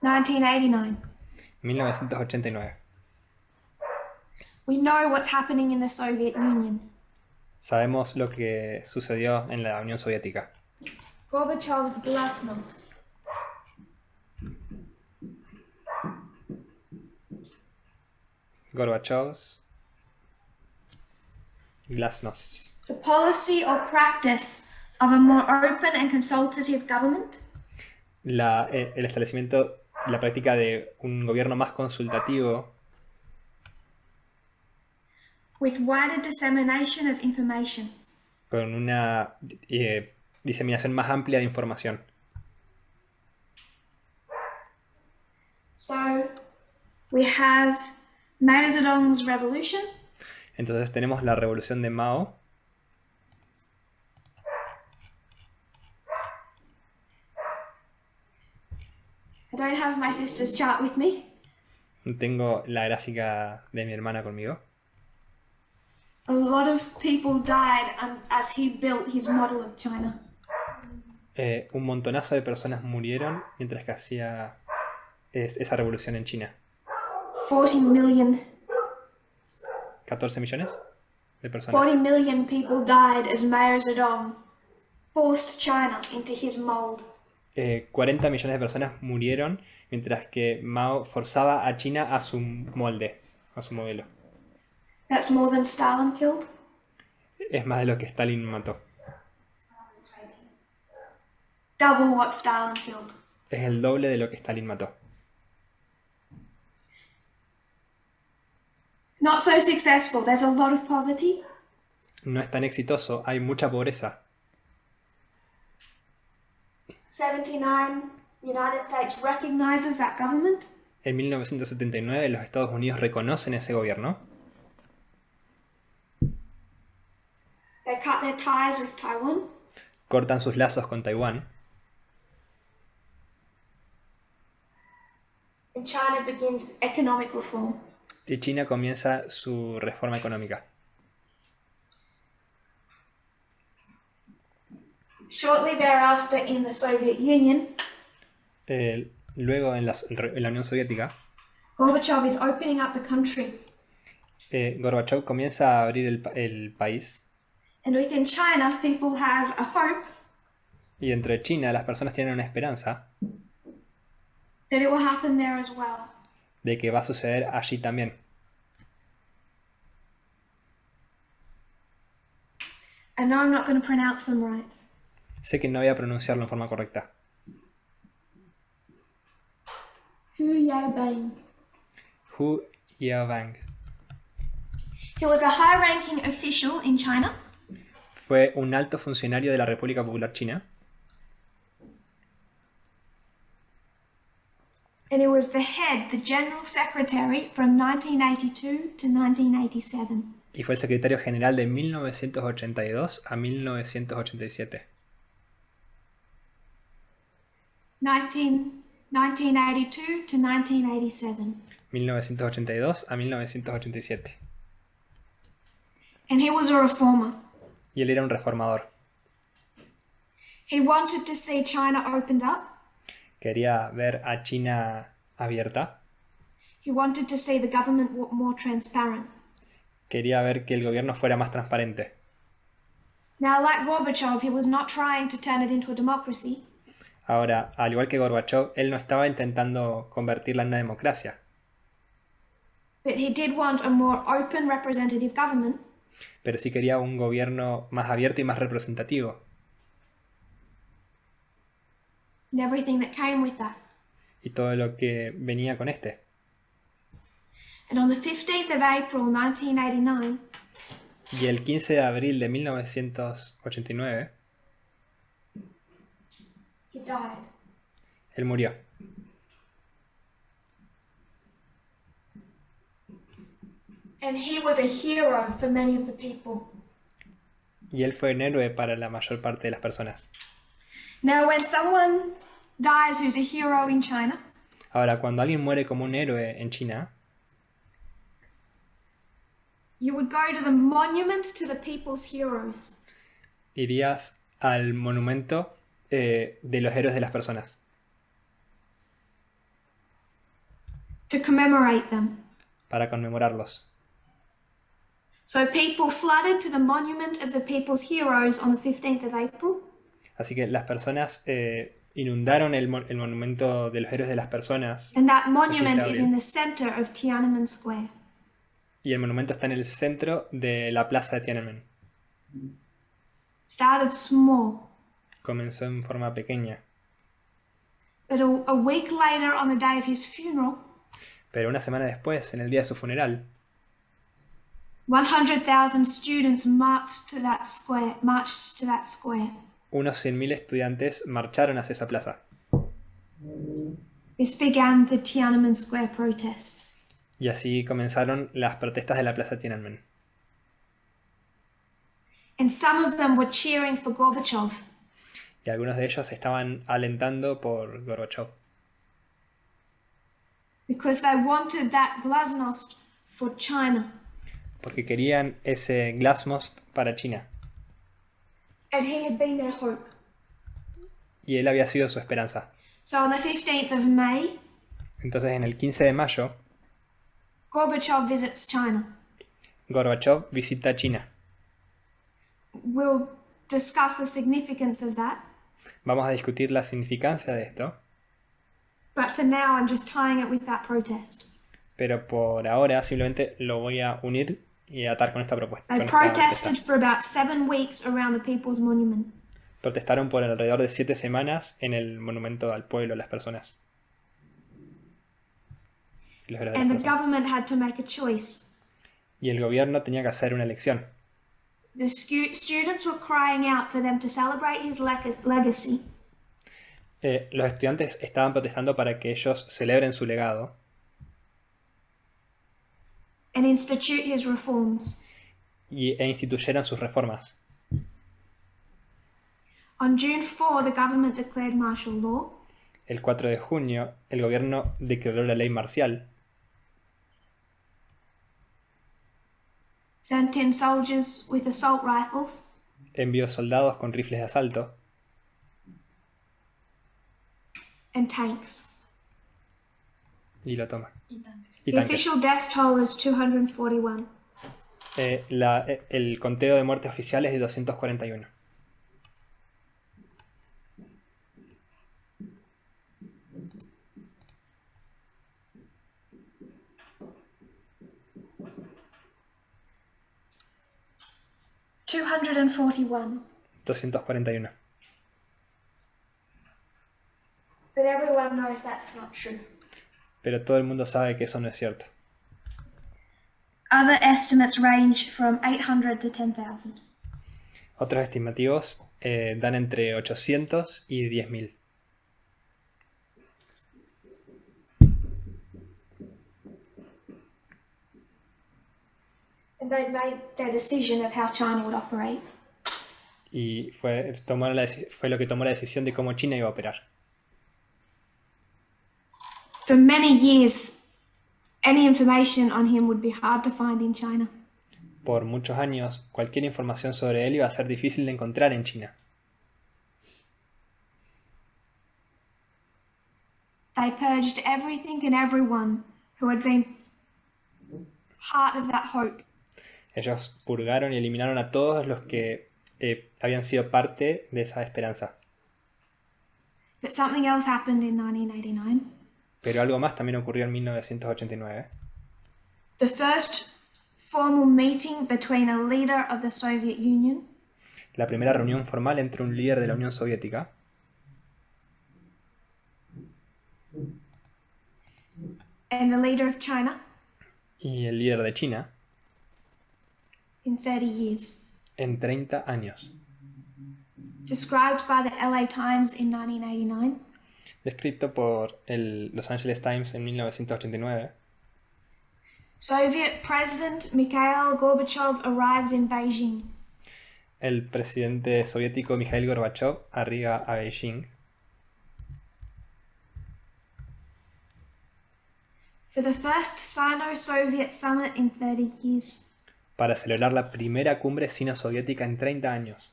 Speaker 1: $1989.
Speaker 2: 1989.
Speaker 1: We know what's happening in the Soviet Union.
Speaker 2: Sabemos lo que sucedió en la Unión Soviética.
Speaker 1: Gorbachev's glasnost.
Speaker 2: Gorbachev's glasnost.
Speaker 1: The policy or practice of a more open and consultative government
Speaker 2: El establecimiento, la práctica de un gobierno más consultativo
Speaker 1: with wider dissemination of information.
Speaker 2: con una diseminación más amplia de información.
Speaker 1: So we have Mao Zedong's revolution,
Speaker 2: Entonces tenemos la revolución de Mao.
Speaker 1: I don't have my sister's chart with me.
Speaker 2: Tengo la gráfica de mi hermana conmigo.
Speaker 1: A lot of people died as he built his model of China.
Speaker 2: Un montonazo de personas murieron mientras que hacía esa revolución en China.
Speaker 1: 40 million.
Speaker 2: 14 millones de personas.
Speaker 1: 40 million people died as Mao Zedong forced China into his mold.
Speaker 2: 40 millones de personas murieron mientras que Mao forzaba a China a su molde, a su modelo.
Speaker 1: That's more than Stalin killed.
Speaker 2: Es más de lo que Stalin mató.
Speaker 1: Double what Stalin killed.
Speaker 2: Es el doble de lo que Stalin mató.
Speaker 1: Not so successful. There's a lot of poverty.
Speaker 2: No es tan exitoso, hay mucha pobreza.
Speaker 1: 79, the United States recognizes that government.
Speaker 2: En 1979 los Estados Unidos reconocen ese gobierno.
Speaker 1: They cut their ties with Taiwan.
Speaker 2: Cortan sus lazos con Taiwán.
Speaker 1: And China begins economic reform.
Speaker 2: Y China comienza su reforma económica.
Speaker 1: Shortly thereafter, in the Soviet Union,
Speaker 2: Luego en la Unión Soviética,
Speaker 1: Gorbachev is opening up the country.
Speaker 2: Gorbachev comienza a abrir el país.
Speaker 1: And within China, people have a hope
Speaker 2: Y entre China las personas tienen una esperanza
Speaker 1: that it will happen there as well.
Speaker 2: de que va a suceder allí también.
Speaker 1: I know I'm not going to pronounce them right.
Speaker 2: Sé que no voy a pronunciarlo en forma correcta.
Speaker 1: Hu Yaobang.
Speaker 2: Hu Yaobang
Speaker 1: He was a high-ranking official in China.
Speaker 2: fue un alto funcionario de la República Popular China
Speaker 1: And he was the general secretary from 1982 to 1987.
Speaker 2: y fue el secretario general de 1982 a 1987.
Speaker 1: 1982 to 1987.
Speaker 2: 1982 a 1987.
Speaker 1: And he was a reformer.
Speaker 2: Y él era un reformador.
Speaker 1: He wanted to see China opened up.
Speaker 2: Quería ver a China abierta.
Speaker 1: He wanted to see the government more transparent.
Speaker 2: Quería ver que el gobierno fuera más transparente.
Speaker 1: Now, like Gorbachev, he was not trying to turn it into a democracy.
Speaker 2: Ahora, al igual que Gorbachev, él no estaba intentando convertirla en una democracia,
Speaker 1: but he did want a more open representative government
Speaker 2: pero sí quería un gobierno más abierto y más representativo,
Speaker 1: and everything that came with that.
Speaker 2: y todo lo que venía con este.
Speaker 1: And on the 15th of April 1989,
Speaker 2: Y el 15 de abril de 1989,
Speaker 1: he died.
Speaker 2: él murió.
Speaker 1: And he was a hero for many of the people.
Speaker 2: Y él fue un héroe para la mayor parte de las personas.
Speaker 1: Now, when someone dies who's a hero in China,
Speaker 2: Ahora, cuando alguien muere como un héroe en China,
Speaker 1: you would go to the monument to the people's heroes
Speaker 2: irías al monumento de los héroes de las personas
Speaker 1: to commemorate them.
Speaker 2: para conmemorarlos.
Speaker 1: So people flooded to the monument of the people's heroes on the 15th of April.
Speaker 2: Así que las personas inundaron el monumento de los héroes de las personas,
Speaker 1: And that
Speaker 2: el 15
Speaker 1: monument
Speaker 2: de
Speaker 1: is
Speaker 2: abril.
Speaker 1: in the center of Tiananmen Square.
Speaker 2: Y el monumento está en el centro de la plaza de Tiananmen.
Speaker 1: Started small,
Speaker 2: Comenzó en forma pequeña,
Speaker 1: but a week later, on the day of his funeral,
Speaker 2: pero una semana después, en el día de su funeral,
Speaker 1: 100,000 students marched to that square.
Speaker 2: unos 100.000 estudiantes marcharon hacia esa plaza.
Speaker 1: This began the Tiananmen Square protests.
Speaker 2: Y así comenzaron las protestas de la plaza Tiananmen.
Speaker 1: And some of them were cheering for Gorbachev.
Speaker 2: Y algunos de ellos estaban alentando por Gorbachev,
Speaker 1: Because they wanted that glasnost for China.
Speaker 2: porque querían ese glasnost para China.
Speaker 1: And he had been their hope.
Speaker 2: Y él había sido su esperanza.
Speaker 1: So on the 15th of May,
Speaker 2: Entonces, en el 15 de mayo,
Speaker 1: Gorbachev visits China.
Speaker 2: Gorbachev visita China.
Speaker 1: We'll discuss the significance of that.
Speaker 2: Vamos a discutir la significancia de esto,
Speaker 1: But for now, I'm just tying it with that protest.
Speaker 2: pero por ahora simplemente lo voy a unir y atar con esta propuesta.
Speaker 1: They
Speaker 2: con esta
Speaker 1: protested
Speaker 2: protesta.
Speaker 1: for about 7 weeks around the People's Monument.
Speaker 2: Protestaron por alrededor de 7 semanas en el monumento al pueblo, a las personas. Los héroes de
Speaker 1: And
Speaker 2: las
Speaker 1: the
Speaker 2: personas.
Speaker 1: government had to make a choice.
Speaker 2: Y el gobierno tenía que hacer una elección.
Speaker 1: The students were crying out for them to celebrate his legacy.
Speaker 2: Los estudiantes estaban protestando para que ellos celebren su legado
Speaker 1: And institute his reforms.
Speaker 2: e instituyeran sus reformas.
Speaker 1: On June 4, the government declared martial law.
Speaker 2: El 4 de junio, el gobierno declaró la ley marcial,
Speaker 1: Sent in soldiers with assault rifles.
Speaker 2: envió soldados con rifles de asalto
Speaker 1: And tanks.
Speaker 2: y lo toma. Y
Speaker 1: The
Speaker 2: tanques.
Speaker 1: official death toll is 241.
Speaker 2: El conteo de muertes oficial es de 241.
Speaker 1: $241.
Speaker 2: 241.
Speaker 1: But everyone knows that's not true.
Speaker 2: Pero todo el mundo sabe que eso no es cierto.
Speaker 1: Other estimates range from 800 to 10,000.
Speaker 2: Otros estimativos dan entre 800 y 10.000.
Speaker 1: And they made their decision of how China would operate.
Speaker 2: Y fue lo que tomó la decisión de cómo China iba a operar.
Speaker 1: For many years, any information on him would be hard to find in China.
Speaker 2: Por muchos años, cualquier información sobre él iba a ser difícil de encontrar en China.
Speaker 1: They purged everything and everyone who had been part of that hope.
Speaker 2: Ellos purgaron y eliminaron a todos los que habían sido parte de esa esperanza.
Speaker 1: But something else happened in 1989.
Speaker 2: Pero algo más también ocurrió en 1989.
Speaker 1: The first formal meeting between a leader of the Soviet Union
Speaker 2: La primera reunión formal entre un líder de la Unión Soviética
Speaker 1: and the leader of China
Speaker 2: y el líder de China
Speaker 1: in 30 years.
Speaker 2: en 30 años.
Speaker 1: Described by the LA Times in 1989.
Speaker 2: Descrito por el Los Angeles Times en 1989.
Speaker 1: Soviet President Mikhail Gorbachev arrives in Beijing.
Speaker 2: El presidente soviético Mikhail Gorbachev arriba a Beijing
Speaker 1: For the first Sino-Soviet summit in 30 years.
Speaker 2: para celebrar la primera cumbre sino-soviética en 30 años.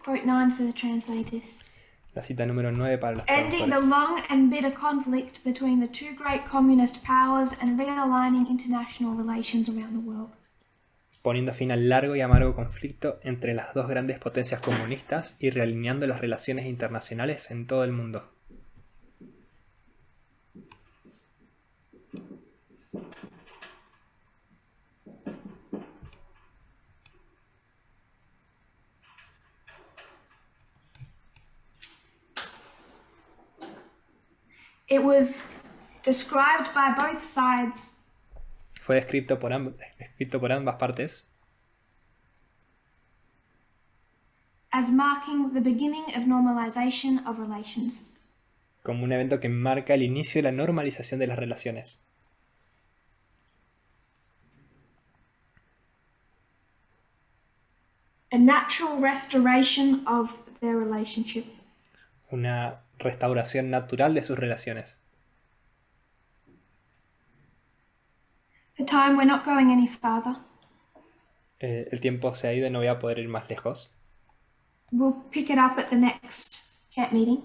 Speaker 1: Quote 9 for the translators.
Speaker 2: La cita número 9 para los
Speaker 1: Ending the
Speaker 2: traductores.
Speaker 1: long and bitter conflict between the two great communist powers and realigning international relations around the world.
Speaker 2: Poniendo fin al largo y amargo conflicto entre las dos grandes potencias comunistas y realineando las relaciones internacionales en todo el mundo.
Speaker 1: It was described by both sides
Speaker 2: Fue descrito por ambas partes
Speaker 1: as marking the beginning of normalization of relations.
Speaker 2: como un evento que marca el inicio de la normalización de las relaciones.
Speaker 1: A natural restoration of their relationship.
Speaker 2: Una restauración natural de sus relaciones.
Speaker 1: The time we're not going any farther.
Speaker 2: El tiempo se ha ido y no voy a poder ir más lejos.
Speaker 1: We'll pick it up at the next CAT meeting.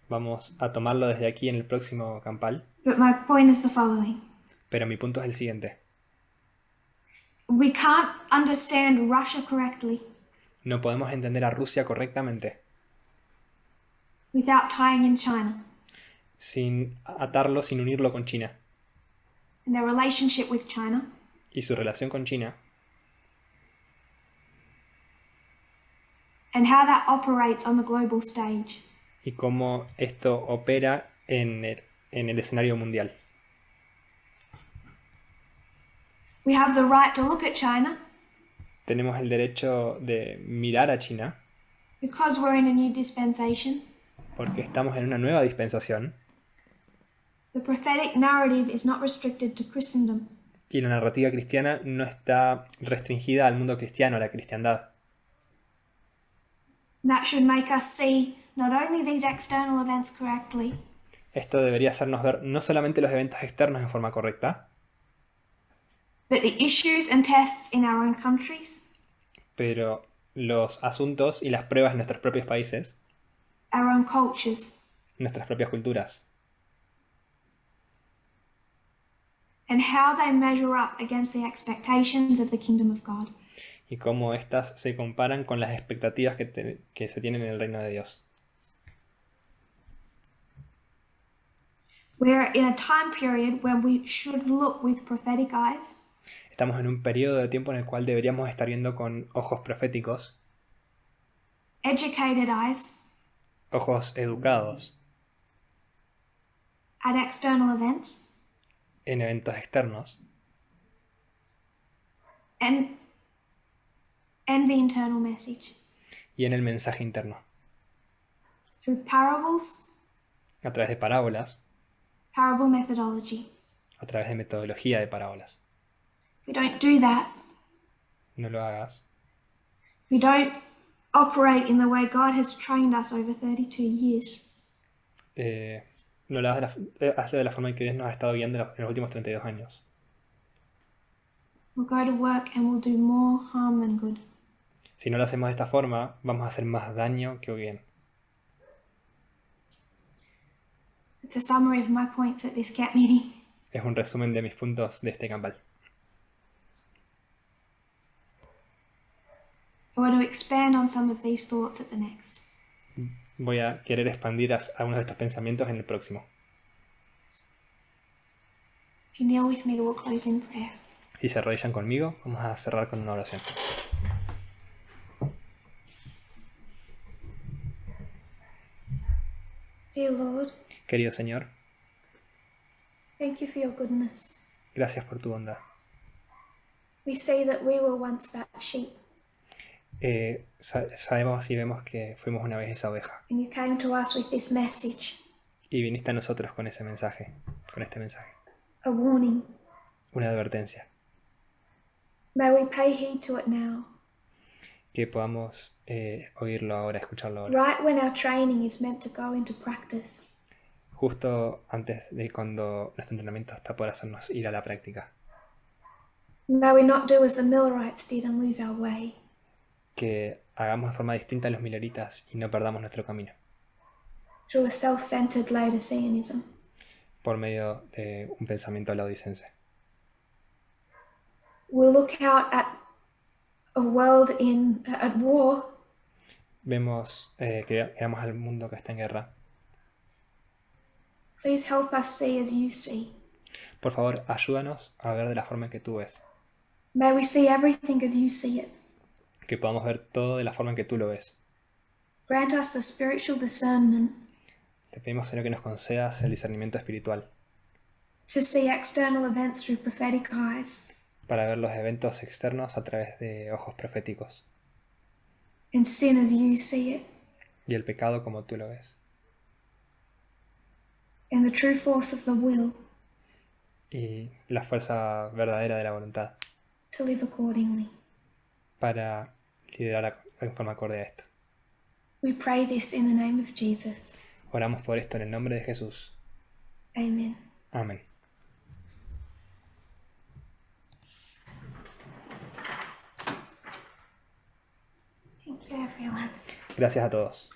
Speaker 2: Vamos a tomarlo desde aquí en el próximo campal.
Speaker 1: But my point is the following.
Speaker 2: Pero mi punto es el siguiente.
Speaker 1: We can't understand Russia correctly
Speaker 2: No podemos entender a Rusia correctamente
Speaker 1: without tying in China
Speaker 2: sin atarlo, sin unirlo con China.
Speaker 1: and their relationship with China
Speaker 2: Y su relación con China
Speaker 1: and how that operates on the global stage.
Speaker 2: y cómo esto opera en el escenario mundial.
Speaker 1: We have the right to look at China
Speaker 2: Tenemos el derecho de mirar a China
Speaker 1: because we're in a new dispensation.
Speaker 2: porque estamos en una nueva dispensación
Speaker 1: The prophetic narrative is not restricted to Christendom.
Speaker 2: y la narrativa cristiana no está restringida al mundo cristiano, a la cristiandad.
Speaker 1: That should make us see not only these external events correctly,
Speaker 2: Esto debería hacernos ver no solamente los eventos externos en forma correcta,
Speaker 1: but the issues and tests in our own countries,
Speaker 2: pero los asuntos y las pruebas en nuestros propios países,
Speaker 1: our own cultures,
Speaker 2: nuestras propias culturas,
Speaker 1: and how they measure up against the expectations of the kingdom of God.
Speaker 2: y cómo éstas se comparan con las expectativas que se tienen en el reino de Dios.
Speaker 1: We're in a time period when we should look with prophetic eyes,
Speaker 2: Estamos en un periodo de tiempo en el cual deberíamos estar viendo con ojos proféticos,
Speaker 1: educated eyes,
Speaker 2: ojos educados
Speaker 1: at external events,
Speaker 2: en eventos externos
Speaker 1: and the internal message
Speaker 2: y en el mensaje interno,
Speaker 1: through parables,
Speaker 2: a través de parábolas,
Speaker 1: parable methodology.
Speaker 2: a través de metodología de parábolas.
Speaker 1: If we don't do that,
Speaker 2: No lo hagas.
Speaker 1: we don't operate in the way God has trained us over 32 years.
Speaker 2: No lo hagas hazlo de la forma en que Dios nos ha estado guiando en los últimos 32 años.
Speaker 1: We'll go to work and we'll do more harm than good.
Speaker 2: Si no lo hacemos de esta forma, vamos a hacer más daño que bien.
Speaker 1: It's a summary of my points at this camp meeting.
Speaker 2: Es un resumen de mis puntos de este campal.
Speaker 1: I want to expand on some of these thoughts at the next.
Speaker 2: Voy a querer expandir algunos de estos pensamientos en el próximo.
Speaker 1: If you kneel with me, we'll close in prayer.
Speaker 2: Si se arrodillan conmigo, vamos a cerrar con una oración.
Speaker 1: Dear Lord,
Speaker 2: Querido Señor,
Speaker 1: thank you for your goodness.
Speaker 2: gracias por tu bondad.
Speaker 1: We see that we were once that sheep,
Speaker 2: Sabemos y vemos que fuimos una vez esa oveja.
Speaker 1: and you came to us with this message,
Speaker 2: Y viniste a nosotros con ese mensaje, con este mensaje.
Speaker 1: a warning.
Speaker 2: Una advertencia.
Speaker 1: May we pay heed to it now,
Speaker 2: Que podamos oírlo ahora, escucharlo ahora.
Speaker 1: right when our training is meant to go into practice.
Speaker 2: Justo antes de cuando nuestro entrenamiento está por hacernos ir a la práctica.
Speaker 1: May we not do as the Millerites did and lose our way.
Speaker 2: Que hagamos de forma distinta a los mileritas y no perdamos nuestro camino.
Speaker 1: Through a self-centered Laodiceanism.
Speaker 2: Por medio de un pensamiento laodicense.
Speaker 1: We'll look out at a world at war,
Speaker 2: Vemos que veamos al mundo que está en guerra.
Speaker 1: please help us see as you see.
Speaker 2: Por favor, ayúdanos a ver de la forma en que tú ves.
Speaker 1: May we see everything as you see it.
Speaker 2: Que podamos ver todo de la forma en que tú lo ves.
Speaker 1: Grant us the spiritual discernment
Speaker 2: Te pedimos, Señor, que nos concedas el discernimiento espiritual
Speaker 1: to see external events through prophetic eyes
Speaker 2: para ver los eventos externos a través de ojos proféticos
Speaker 1: and sin as you see it,
Speaker 2: y el pecado como tú lo ves.
Speaker 1: and the true force of the will
Speaker 2: Y la fuerza verdadera de la voluntad
Speaker 1: to live accordingly.
Speaker 2: para liderar en forma acorde a esto.
Speaker 1: We pray this in the name of Jesus.
Speaker 2: Oramos por esto en el nombre de Jesús.
Speaker 1: Amen.
Speaker 2: Amén.
Speaker 1: Thank you, everyone.
Speaker 2: Gracias a todos.